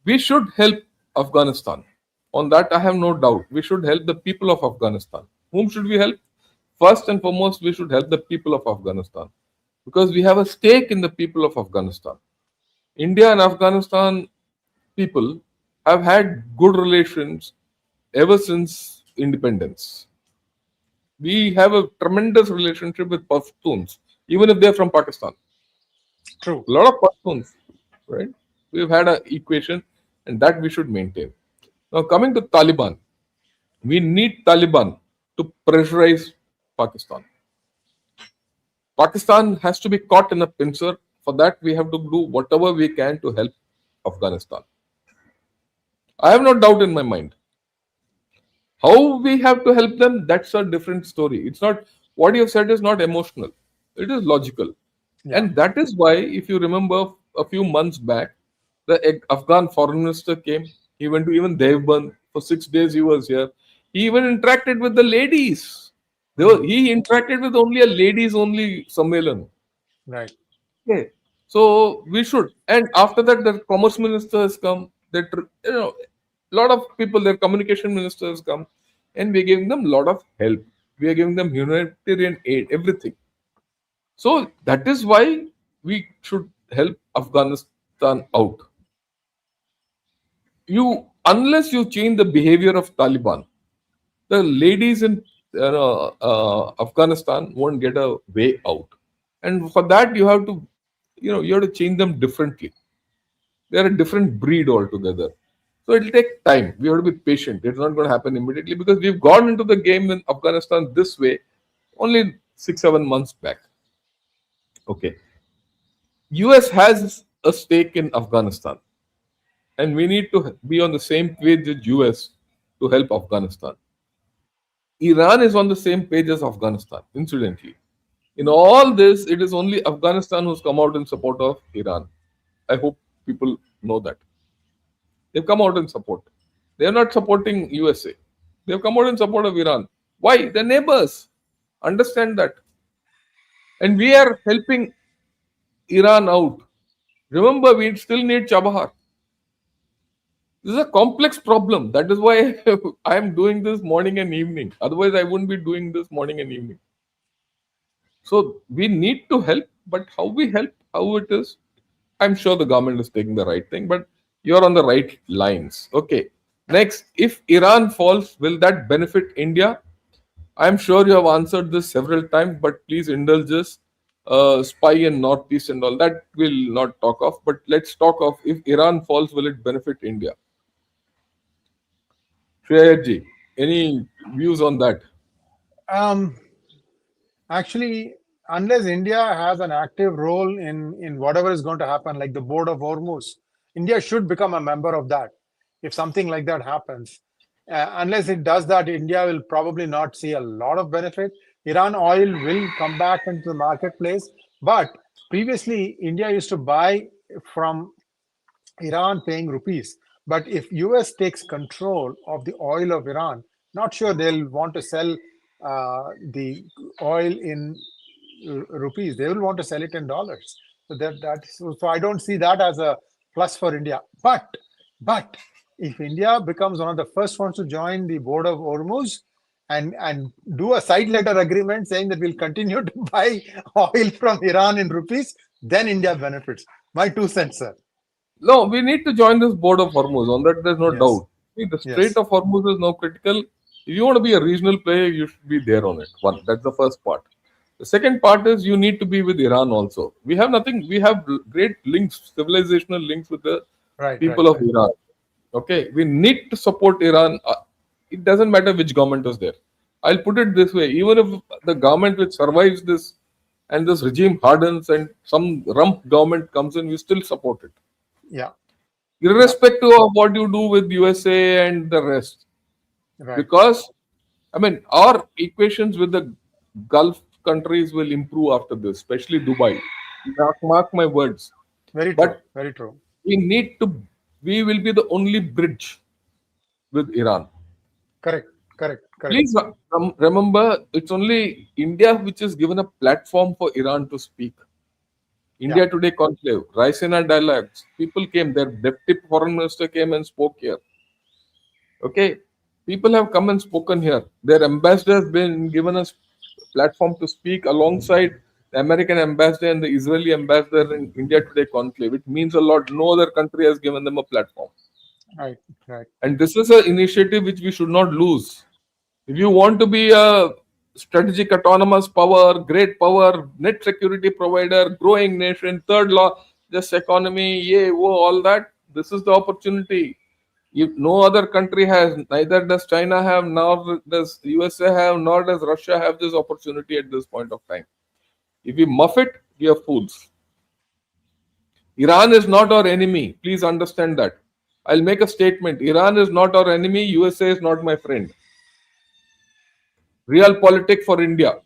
we should help Afghanistan. On that, I have no doubt. We should help the people of Afghanistan. Whom should we help? First and foremost, we should help the people of Afghanistan because we have a stake in the people of Afghanistan. India and Afghanistan people have had good relations ever since independence. We have a tremendous relationship with Pashtuns, even if they're from Pakistan. True. A lot of Pashtuns, right? We've had an equation, and that we should maintain. Now, coming to Taliban, we need Taliban to pressurize Pakistan. Pakistan has to be caught in a pincer. For that, we have to do whatever we can to help Afghanistan. I have no doubt in my mind. How we have to help them, that's a different story. It's not, what you have said is not emotional, it is logical. Yeah. And that is why, if you remember a few months back, the Afghan foreign minister came. He went to even Devban. For 6 days he was here. He even interacted with the ladies. He interacted with only a ladies only Sammelan. Right. Okay. So we should. And after that, the commerce minister has come. That, you know, a lot of people, their communication minister has come, and we're giving them a lot of help. We are giving them humanitarian aid, everything. So that is why we should help Afghanistan out. Unless you change the behavior of Taliban, the ladies in Afghanistan won't get a way out. And for that, you have to change them differently. They are a different breed altogether. So it'll take time. We have to be patient. It's not going to happen immediately because we've gone into the game in Afghanistan this way only 6-7 months back. Okay. US has a stake in Afghanistan, and we need to be on the same page with US to help Afghanistan. Iran is on the same page as Afghanistan, incidentally. In all this, it is only Afghanistan who's come out in support of Iran. I hope people know that. They've come out in support. They're not supporting USA. They've come out in support of Iran. Why? They're neighbors. Understand that. And we are helping Iran out. Remember, we still need Chabahar. This is a complex problem. That is why I am doing this morning and evening. Otherwise, I wouldn't be doing this morning and evening. So we need to help, but how we help, how it is, I'm sure the government is taking the right thing, but you're on the right lines. Okay. Next, if Iran falls, will that benefit India? I'm sure you have answered this several times, but please indulge us. Spy and Northeast and all that we'll not talk of, but let's talk of if Iran falls, will it benefit India? Shreyaji, any views on that? Actually, unless India has an active role in whatever is going to happen, like the Board of Hormuz, India should become a member of that. If something like that happens, unless it does that, India will probably not see a lot of benefit. Iran oil will come back into the marketplace, but previously India used to buy from Iran paying rupees. But if US takes control of the oil of Iran, not sure they'll want to sell the oil in rupees. They will want to sell it in dollars. So I don't see that as a plus for India. But if India becomes one of the first ones to join the Board of Hormuz and do a side letter agreement saying that we'll continue to buy oil from Iran in rupees, then India benefits. My 2 cents, sir. No, we need to join this Board of Hormuz. On that, there's no Yes. doubt. See, the Strait of Hormuz is now critical. If you want to be a regional player, you should be there on it. One, that's the first part. The second part is you need to be with Iran also. We have nothing. We have great links, civilizational links with the people of Iran. Okay, we need to support Iran. It doesn't matter which government is there. I'll put it this way: even if the government which survives this and this regime hardens and some rump government comes in, we still support it. Yeah. Irrespective of what you do with USA and the rest. Right. Because, I mean, our equations with the Gulf countries will improve after this, especially Dubai. Mark my words. Very true. But Very true. we will be the only bridge with Iran. Correct. Correct. Correct. Please remember, it's only India which is given a platform for Iran to speak. Yeah. India Today conclave, Raisina dialogues. People came. Their deputy foreign minister came and spoke here. Okay, people have come and spoken here. Their ambassador has been given a platform to speak alongside the American ambassador and the Israeli ambassador in India Today conclave. It means a lot. No other country has given them a platform. Right. Right. And this is an initiative which we should not lose. If you want to be a strategic autonomous power, great power, net security provider, growing nation, third largest economy, yeah, whoa, all that, this is the opportunity. If no other country has, neither does China have, nor does USA have, nor does Russia have this opportunity at this point of time. If we muff it, we are fools. Iran is not our enemy. Please understand that. I'll make a statement. Iran is not our enemy. USA is not my friend. Realpolitik for India.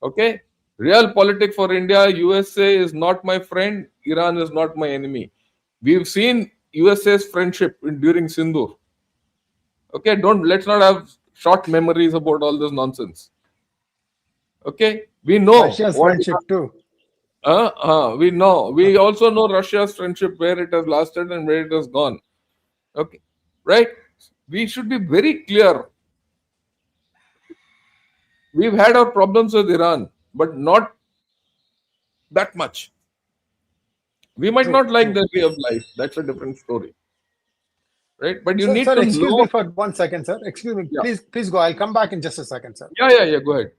Okay? Realpolitik for India. USA is not my friend. Iran is not my enemy. We've seen USA's friendship during Sindoor. Okay? Let's not have short memories about all this nonsense. Okay? We know Russia's what friendship too. we know. We also know Russia's friendship, where it has lasted and where it has gone. Okay? Right? We should be very clear. We've had our problems with Iran, but not that much. We might True. not like True. their way of life. That's a different story. Right? But you Sir, need sir, to excuse know. me for 1 second, sir. Excuse me. Yeah. Please go. I'll come back in just a second, sir. Yeah. Go ahead.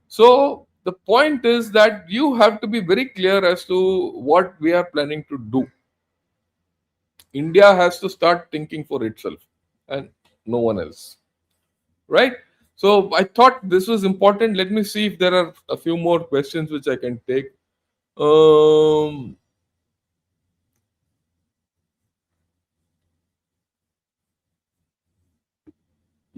So the point is that you have to be very clear as to what we are planning to do. India has to start thinking for itself and no one else. Right? So I thought this was important. Let me see if there are a few more questions which I can take.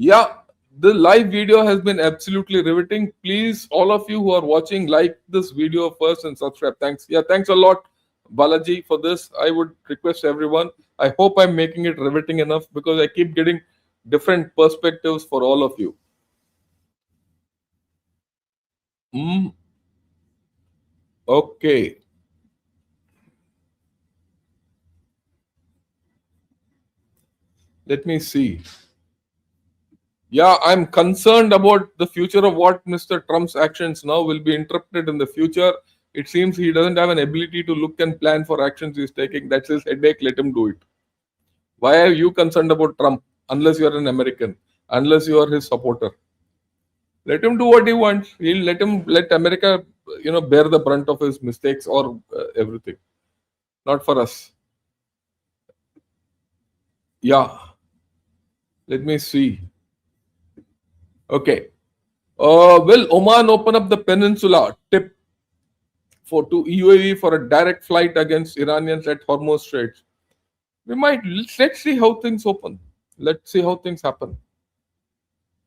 Yeah, the live video has been absolutely riveting. Please, all of you who are watching, like this video first and subscribe. Thanks. Yeah, thanks a lot, Balaji, for this. I would request everyone. I hope I'm making it riveting enough because I keep getting different perspectives for all of you. Okay. Let me see. Yeah, I'm concerned about the future of what Mr. Trump's actions now will be interpreted in the future. It seems he doesn't have an ability to look and plan for actions he's taking. That's his headache. Let him do it. Why are you concerned about Trump unless you're an American, unless you are his supporter? Let him do what he wants. He'll let America, bear the brunt of his mistakes or everything. Not for us. Yeah. Let me see. Okay. Will Oman open up the peninsula? Tip to UAE for a direct flight against Iranians at Hormuz Strait. We might. Let's see how things open. Let's see how things happen.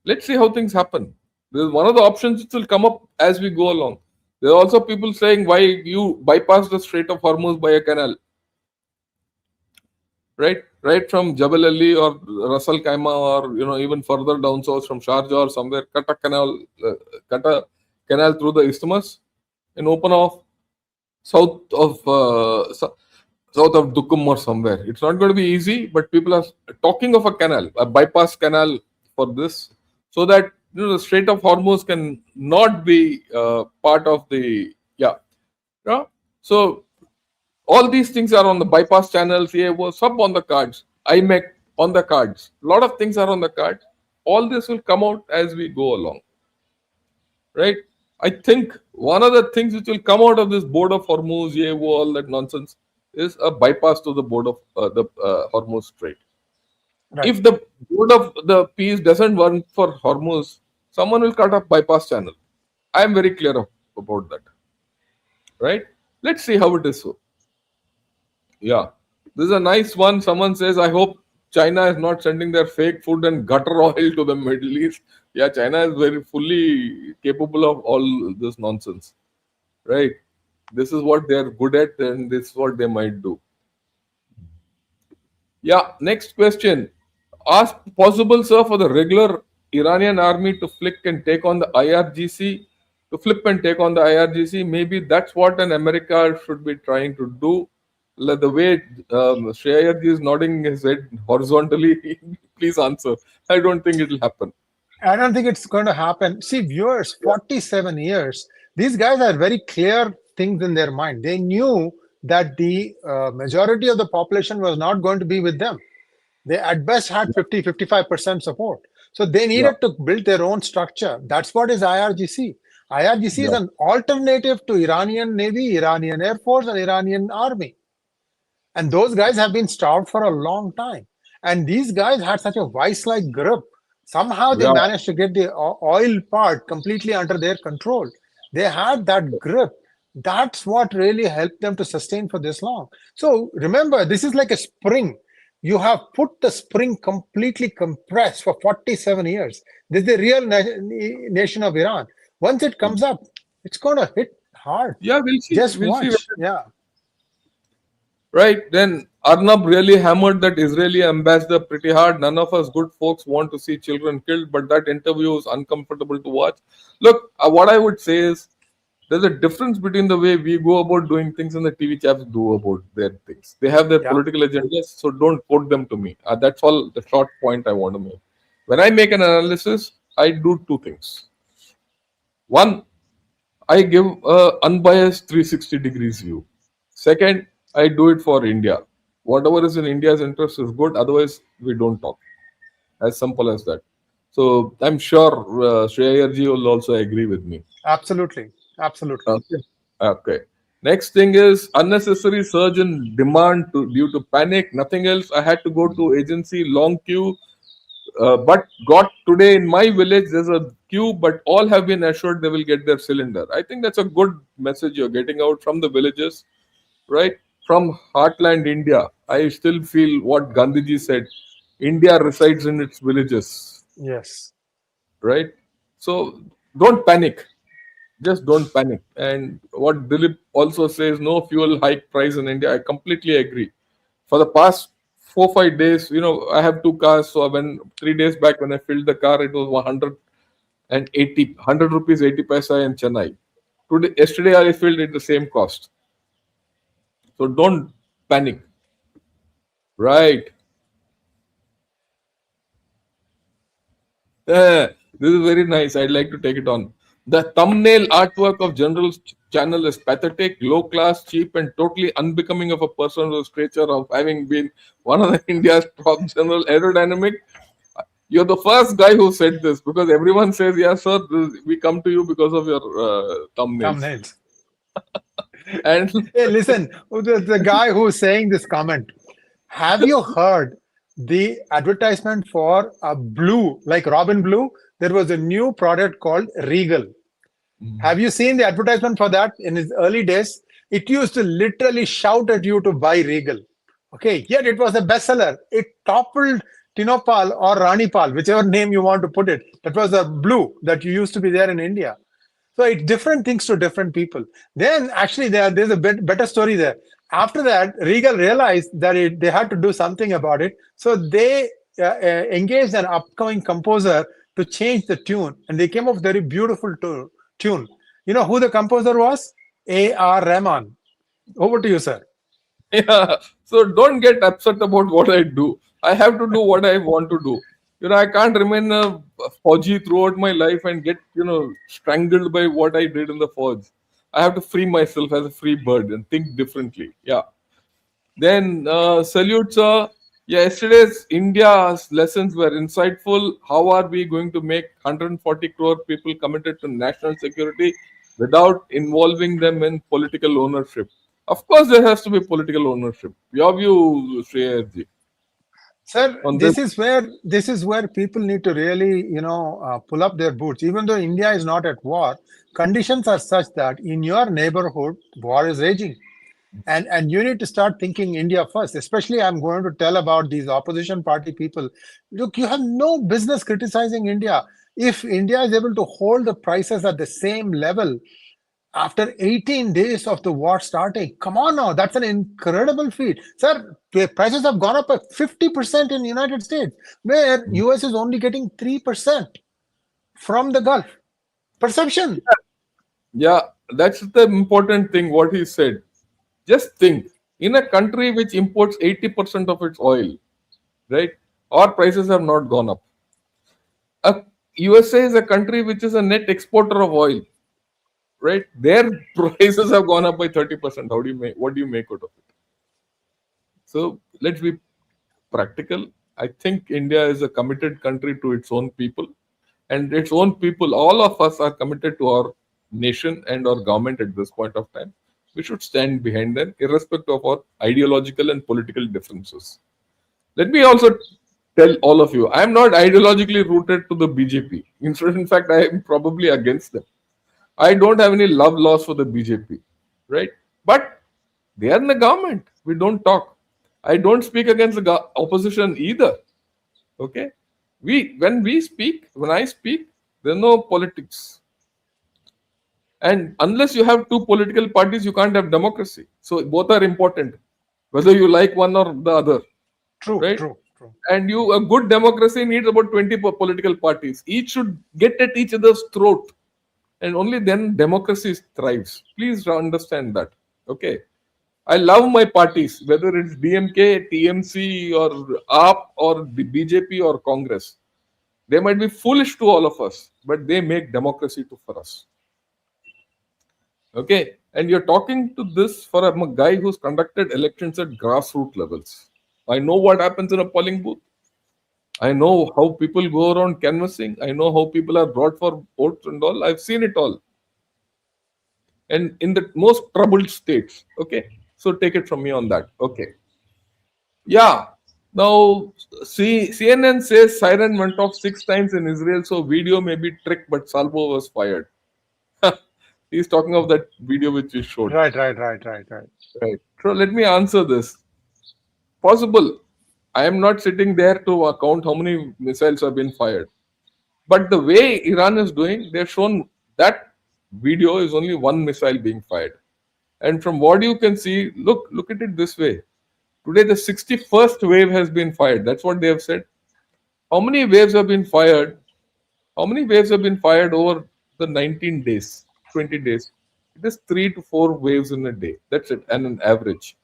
Let's see how things happen. This is one of the options which will come up as we go along. There are also people saying why you bypass the Strait of Hormuz by a canal. Right from Jabal Ali or Ras Al Khaimah or even further down south from Sharjah or somewhere, cut a canal through the isthmus and open off south of Dukum or somewhere. It's not going to be easy, but people are talking of a canal, a bypass canal for this, so that the Strait of Hormuz can not be part of the So all these things are on the bypass channels. Sub on the cards. IMEC on the cards. A lot of things are on the cards. All this will come out as we go along. Right? I think one of the things which will come out of this board of Hormuz, all that nonsense, is a bypass to the board of the Hormuz Strait. Right. If the board of the peace doesn't work for Hormuz, someone will cut a bypass channel. I am very clear about that. Right? Let's see how it is so. Yeah. This is a nice one. Someone says, I hope China is not sending their fake food and gutter oil to the Middle East. Yeah, China is very fully capable of all this nonsense. Right? This is what they're good at and this is what they might do. Yeah, next question. ask possible, sir, for the regular Iranian army to flick and take on the IRGC, to flip and take on the IRGC. Maybe that's what an America should be trying to do. The way Shreyarji is nodding his head horizontally, please answer. I don't think it will happen. I don't think it's going to happen. See, viewers, 47 years, these guys are very clear things in their mind. They knew that the majority of the population was not going to be with them. They at best had 50-55% support. So they needed to build their own structure. That's what is IRGC. IRGC is an alternative to Iranian Navy, Iranian Air Force, and Iranian Army. And those guys have been starved for a long time. And these guys had such a vice-like grip. Somehow they managed to get the oil part completely under their control. They had that grip. That's what really helped them to sustain for this long. So remember, this is like a spring. You have put the spring completely compressed for 47 years. This is the real nation of Iran. Once it comes up, it's going to hit hard. Yeah, we'll see. Just we'll watch. See. Yeah. Right. Then Arnab really hammered that Israeli ambassador pretty hard. None of us good folks want to see children killed, but that interview is uncomfortable to watch. Look, what I would say is there's a difference between the way we go about doing things and the TV chaps do about their things. They have their political agendas, so don't quote them to me. That's all the short point I want to make. When I make an analysis, I do two things. One, I give an unbiased 360 degrees view. Second, I do it for India. Whatever is in India's interest is good. Otherwise, we don't talk. As simple as that. So I'm sure Shreyarji will also agree with me. Absolutely. Absolutely. Okay. Next thing is unnecessary surge in demand due to panic. Nothing else. I had to go to agency, long queue. But got today in my village, there's a queue, but all have been assured they will get their cylinder. I think that's a good message you're getting out from the villages, right? From heartland India. I still feel what Gandhiji said, India resides in its villages. Yes. Right? So don't panic. Just don't panic. And what Dilip also says, no fuel hike price in India. I completely agree. For the past 4-5 days, I have two cars. So when 3 days back when I filled the car, it was 100 rupees 80 paisa in Chennai. Yesterday I filled it the same cost. So don't panic. Right. This is very nice. I'd like to take it on. The thumbnail artwork of General's channel is pathetic, low class, cheap, and totally unbecoming of a person with a stature of having been one of the India's top general aerodynamic. You're the first guy who said this because everyone says, yeah, sir, we come to you because of your thumbnails. And hey, listen, the guy who's saying this comment, have you heard the advertisement for a blue, like Robin Blue? There was a new product called Regal. Have you seen the advertisement for that in its early days? It used to literally shout at you to buy Regal. Okay, yet it was a bestseller. It toppled Tinopal or Ranipal, whichever name you want to put it. That was a blue that used to be there in India. So it's different things to different people. Then actually there's a better story there. After that, Regal realized that they had to do something about it. So they engaged an upcoming composer to change the tune. And they came up with a very beautiful tune. You know who the composer was? A.R. Rahman. Over to you, sir. Yeah. So don't get upset about what I do. I have to do what I want to do. I can't remain a Fauji throughout my life and get, strangled by what I did in the Fauj. I have to free myself as a free bird and think differently. Yeah. Then salute, sir. Yeah, yesterday's India's lessons were insightful. How are we going to make 140 crore people committed to national security without involving them in political ownership? Of course, there has to be political ownership. Your view, Shreyarji. Sir, this is where people need to really, pull up their boots. Even though India is not at war, conditions are such that in your neighborhood, war is raging. And you need to start thinking India first. Especially, I'm going to tell about these opposition party people. Look, you have no business criticizing India. If India is able to hold the prices at the same level, after 18 days of the war starting. Come on now, that's an incredible feat. Sir, prices have gone up by 50% in the United States, where US is only getting 3% from the Gulf. Perception. Yeah, that's the important thing, what he said. Just think, in a country which imports 80% of its oil, right? Our prices have not gone up. USA is a country which is a net exporter of oil, right? Their prices have gone up by 30%. What do you make out of it? So let's be practical. I think India is a committed country to its own people, and its own people, all of us are committed to our nation and our government at this point of time. We should stand behind them, irrespective of our ideological and political differences. Let me also tell all of you, I am not ideologically rooted to the BJP. In fact, I am probably against them. I don't have any love loss for the BJP, right? But they are in the government. We don't talk. I don't speak against the opposition either. Okay? When I speak, there's no politics. And unless you have two political parties, you can't have democracy. So both are important, whether you like one or the other. True, right? true. And a good democracy needs about 20 political parties. Each should get at each other's throat. And only then democracy thrives. Please understand that. Okay. I love my parties, whether it's DMK, TMC, or AAP, or the BJP, or Congress. They might be foolish to all of us, but they make democracy for us. Okay. And you're talking to this for a guy who's conducted elections at grassroots levels. I know what happens in a polling booth. I know how people go around canvassing. I know how people are brought for votes and all. I've seen it all. And in the most troubled states. Okay. So take it from me on that. Okay. Yeah. Now, CNN says siren went off 6 times in Israel. So video may be tricked, but Salvo was fired. He's talking of that video which you showed. Right. Right. So let me answer this. Possible. I am not sitting there to account how many missiles have been fired. But the way Iran is doing, they've shown that video is only one missile being fired. And from what you can see, look at it this way. Today, the 61st wave has been fired. That's what they have said. How many waves have been fired? How many waves have been fired over the 19 days, 20 days? It is 3 to 4 waves in a day. That's it. And an average.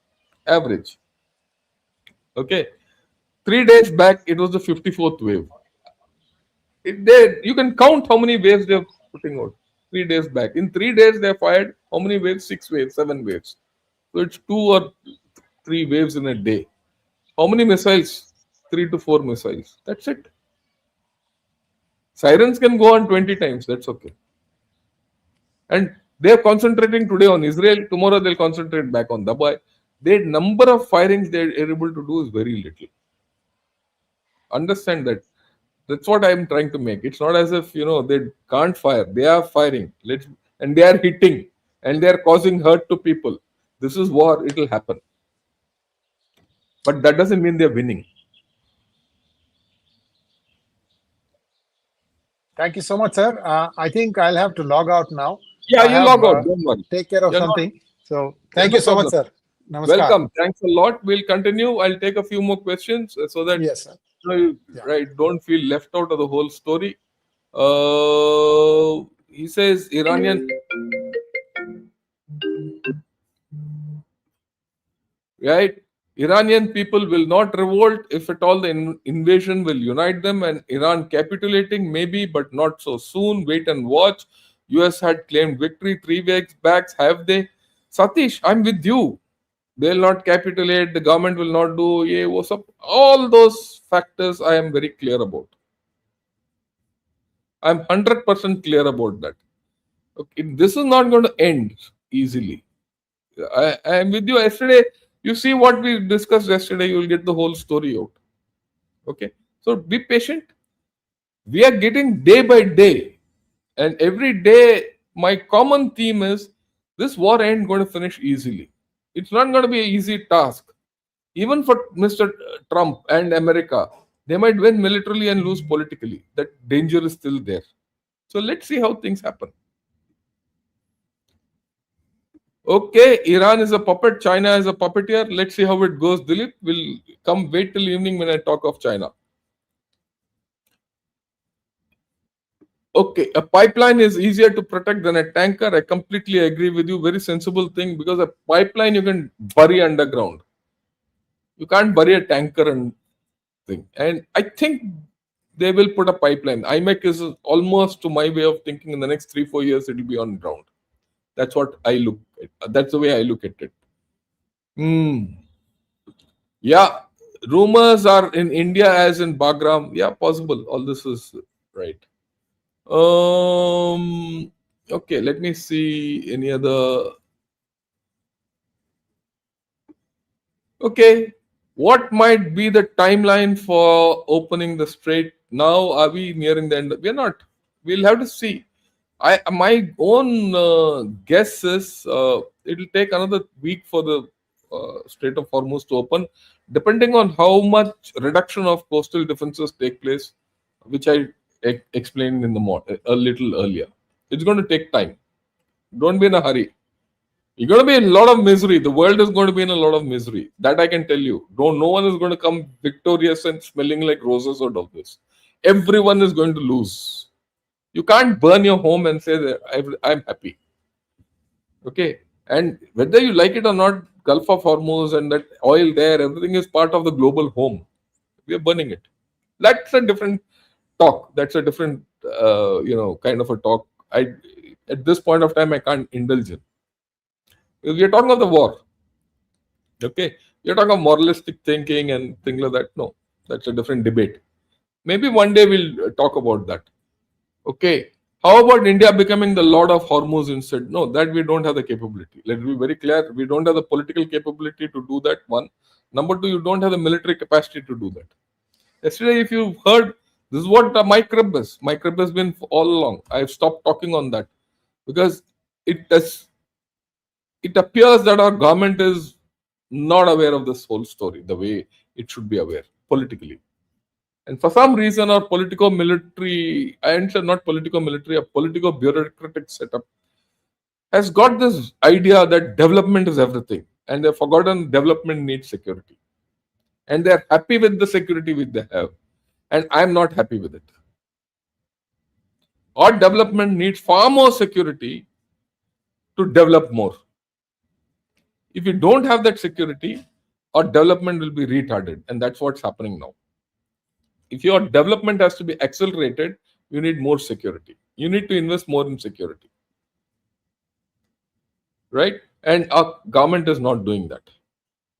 Okay. 3 days back, it was the 54th wave. You can count how many waves they're putting out. 3 days back. In 3 days, they fired how many waves? 6 waves, 7 waves. So it's 2 or 3 waves in a day. How many missiles? 3 to 4 missiles. That's it. Sirens can go on 20 times. That's okay. And they're concentrating today on Israel. Tomorrow they'll concentrate back on Dubai. The number of firings they're able to do is very little. Understand that. That's what I'm trying to make. It's not as if, they can't fire. They are firing. And they are hitting. And they are causing hurt to people. This is war. It will happen. But that doesn't mean they're winning. Thank you so much, sir. I think I'll have to log out now. Yeah, you log out. Don't worry. Take care of something. So thank you so much, sir. Namaskar. Welcome. Thanks a lot. We'll continue. I'll take a few more questions so that yes, sir. Right, don't feel left out of the whole story. He says Iranian. Right? Iranian people will not revolt. If at all, the invasion will unite them, and Iran capitulating maybe, but not so soon. Wait and watch. US had claimed victory 3 weeks back. Have they? Satish, I'm with you. They'll not capitulate. The government will not do. Yeah, what's up? All those factors I am very clear about. I'm 100% clear about that. Okay, this is not going to end easily. I am with you. Yesterday, you see what we discussed yesterday, you will get the whole story out. Okay. So be patient. We are getting day by day. And every day, my common theme is this war ain't going to finish easily. It's not going to be an easy task. Even for Mr. Trump and America, they might win militarily and lose politically. That danger is still there. So let's see how things happen. Okay, Iran is a puppet, China is a puppeteer. Let's see how it goes, Dilip. We'll come wait till evening when I talk of China. Okay, a pipeline is easier to protect than a tanker. I completely agree with you. Very sensible thing, because a pipeline you can bury underground. You can't bury a tanker and thing. And I think they will put a pipeline. IMEC is almost, to my way of thinking, in the next 3-4 years it will be on ground. That's what I look at. That's the way I look at it. Yeah, rumors are in India as in Bagram. Yeah, possible. All this is right. Okay, let me see any other. Okay, what might be the timeline for opening the strait? Now, are we nearing the end? We're not. We'll have to see. My own guess is it'll take another week for the Strait of Hormuz to open, depending on how much reduction of coastal defenses take place, which I explained in a little earlier. It's going to take time. Don't be in a hurry. You're going to be in a lot of misery. The world is going to be in a lot of misery. That I can tell you. No one is going to come victorious and smelling like roses out of this. Everyone is going to lose. You can't burn your home and say that I'm happy. Okay. And whether you like it or not, Gulf of Hormuz and that oil there, everything is part of the global home. We are burning it. That's a different talk. That's a different, kind of a talk. At this point of time, I can't indulge in. We are talking of the war. Okay. You're talking of moralistic thinking and things like that. No, that's a different debate. Maybe one day we'll talk about that. Okay. How about India becoming the Lord of Hormuz instead? No, that we don't have the capability. Let's be very clear. We don't have the political capability to do that. One. Number two, you don't have the military capacity to do that. Yesterday, if you've heard, this is what my crib is. My crib has been all along. I've stopped talking on that because it appears that our government is not aware of this whole story the way it should be aware politically. And for some reason, our politico-military, I answer not politico-military, a politico-bureaucratic setup has got this idea that development is everything. And they've forgotten development needs security. And they're happy with the security which they have. And I'm not happy with it. Our development needs far more security to develop more. If you don't have that security, our development will be retarded. And that's what's happening now. If your development has to be accelerated, you need more security. You need to invest more in security. Right? And our government is not doing that.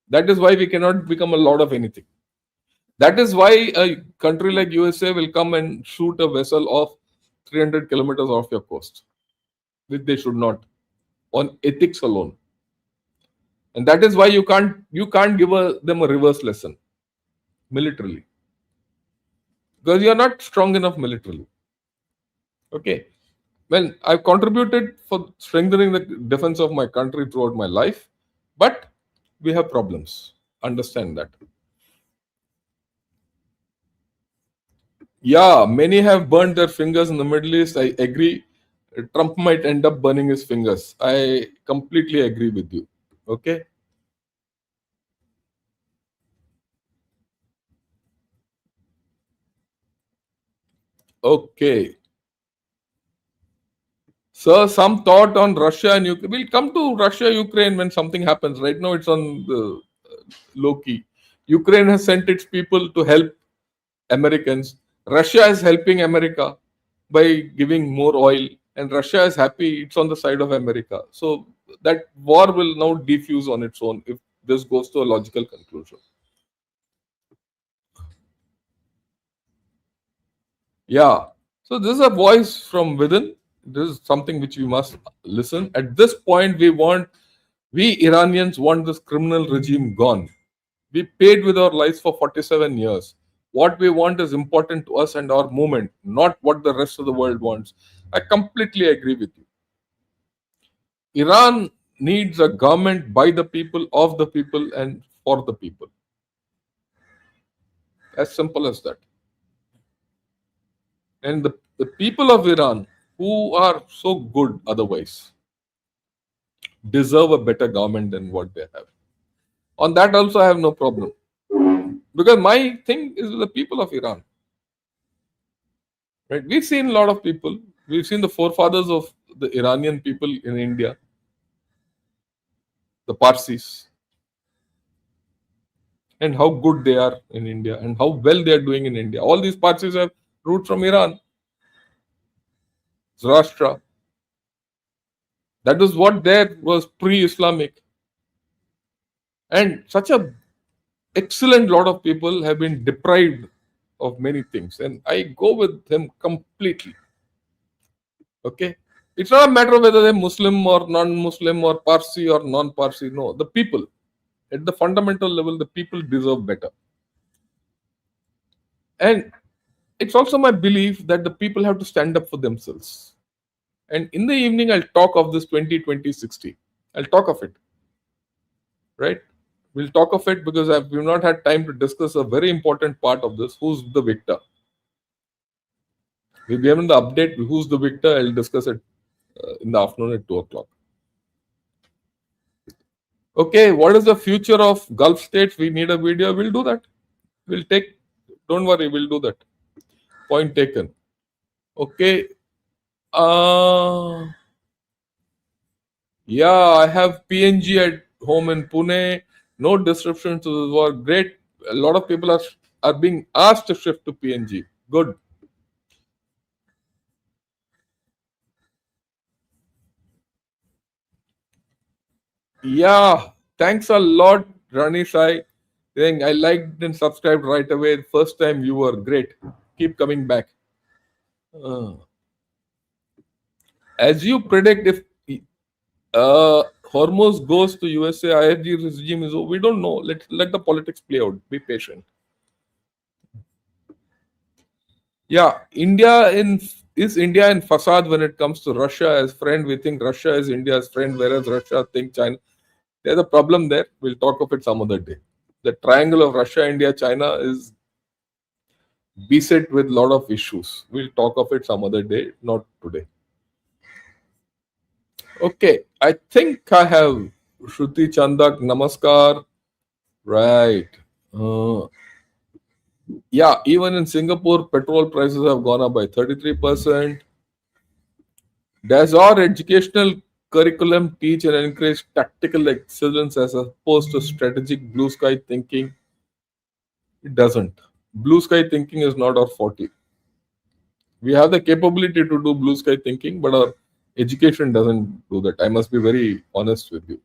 That is why we cannot become a lord of anything. That is why a country like USA will come and shoot a vessel off 300 kilometers off your coast, which they should not, on ethics alone. And that is why you can't give them a reverse lesson militarily, because you are not strong enough militarily. Okay. Well, I've contributed for strengthening the defense of my country throughout my life, but we have problems. Understand that. Yeah, many have burned their fingers in the Middle East. I agree. Trump might end up burning his fingers. I completely agree with you. Okay. Okay. So, some thought on Russia and Ukraine. We'll come to Russia, Ukraine when something happens. Right now, it's on the low key. Ukraine has sent its people to help Americans. Russia is helping America by giving more oil, and Russia is happy it's on the side of America. So, that war will now defuse on its own if this goes to a logical conclusion. Yeah. So, this is a voice from within. This is something which we must listen. At this point, we Iranians want this criminal regime gone. We paid with our lives for 47 years. What we want is important to us and our movement, not what the rest of the world wants. I completely agree with you. Iran needs a government by the people, of the people, and for the people. As simple as that. And the people of Iran, who are so good otherwise, deserve a better government than what they have. On that also, I have no problem. Because my thing is the people of Iran. Right? We've seen a lot of people. We've seen the forefathers of the Iranian people in India, the Parsis, and how good they are in India and how well they are doing in India. All these Parsis have roots from Iran, Zoroastra. That is what there was pre-Islamic. And such a excellent lot of people have been deprived of many things. And I go with them completely. Okay? It's not a matter of whether they're Muslim or non-Muslim or Parsi or non-Parsi. No, the people. At the fundamental level, the people deserve better. And it's also my belief that the people have to stand up for themselves. And in the evening, I'll talk of this 2020-60. I'll talk of it. Right? We'll talk of it because we've not had time to discuss a very important part of this. Who's the victor? We'll be given the update. Who's the victor? I'll discuss it in the afternoon at 2 o'clock. Okay, what is the future of Gulf states? We need a video. We'll do that. Don't worry, we'll do that. Point taken. Okay. Yeah, I have PNG at home in Pune. No disruption to the war. Great. A lot of people are being asked to shift to PNG. Good. Yeah. Thanks a lot, Rani Sai. Saying I liked and subscribed right away. First time you were great. Keep coming back. As you predict, if Hormuz goes to USA, IRGC regime is over. We don't know. Let the politics play out. Be patient. Yeah, is India in facade when it comes to Russia as friend? We think Russia is India's friend, whereas Russia thinks China. There's a problem there. We'll talk of it some other day. The triangle of Russia, India, China is beset with a lot of issues. We'll talk of it some other day, not today. Okay, I think I have Shruti Chandak, Namaskar. Right. Yeah, even in Singapore, petrol prices have gone up by 33%. Does our educational curriculum teach and encourage tactical excellence as opposed to strategic blue sky thinking? It doesn't. Blue sky thinking is not our forte. We have the capability to do blue sky thinking, but our education doesn't do that. I must be very honest with you.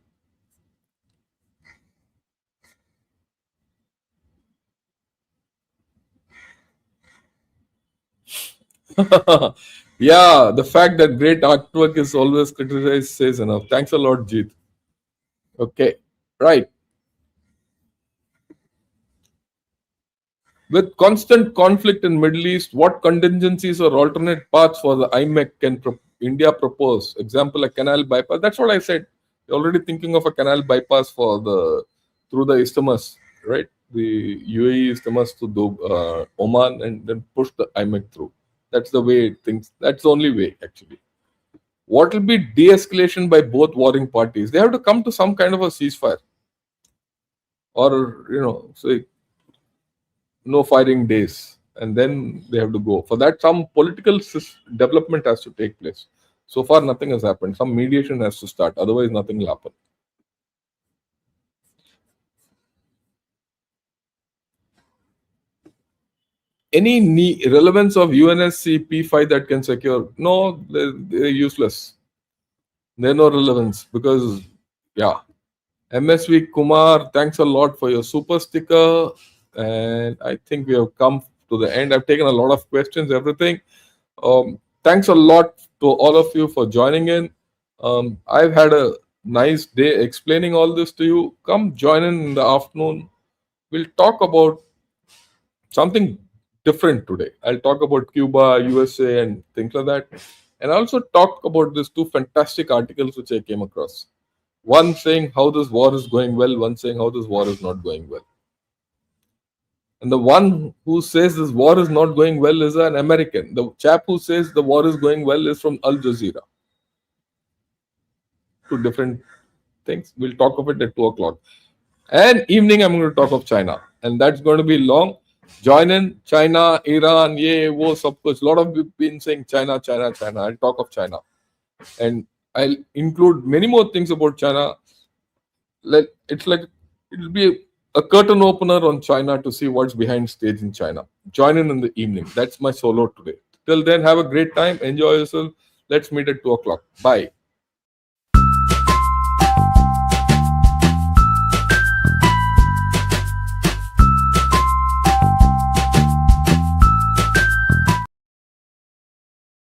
Yeah, the fact that great artwork is always criticized says enough. Thanks a lot, Jeet. Okay, right. With constant conflict in Middle East, what contingencies or alternate paths for the IMEC can India propose? Example, a canal bypass. That's what I said. You're already thinking of a canal bypass through the isthmus, right? The UAE isthmus to Oman and then push the IMEC through. That's the way things. That's the only way, actually. What will be de-escalation by both warring parties? They have to come to some kind of a ceasefire, or say no firing days, and then they have to go. For that, some political development has to take place. So far, nothing has happened. Some mediation has to start. Otherwise, nothing will happen. Any relevance of UNSC P5 that can secure? No, they're useless. They're no relevance because, yeah. MSV Kumar, thanks a lot for your super sticker. And I think we have come to the end. I've taken a lot of questions, everything. Thanks a lot to all of you for joining in. I've had a nice day explaining all this to you. Come join in the afternoon. We'll talk about something different today. I'll talk about Cuba, USA, and things like that. And I also talk about these two fantastic articles which I came across. One saying how this war is going well, one saying how this war is not going well. And the one who says this war is not going well is an American. The chap who says the war is going well is from Al Jazeera. Two different things. We'll talk of it at 2 o'clock. And evening, I'm going to talk of China. And that's going to be long. Join in China, Iran, of course. A lot of you been saying China, China, China. I'll talk of China. And I'll include many more things about China. It'll be a curtain opener on China to see what's behind stage in China. Join in the evening. That's my solo today. Till then, have a great time. Enjoy yourself. Let's meet at 2 o'clock. Bye.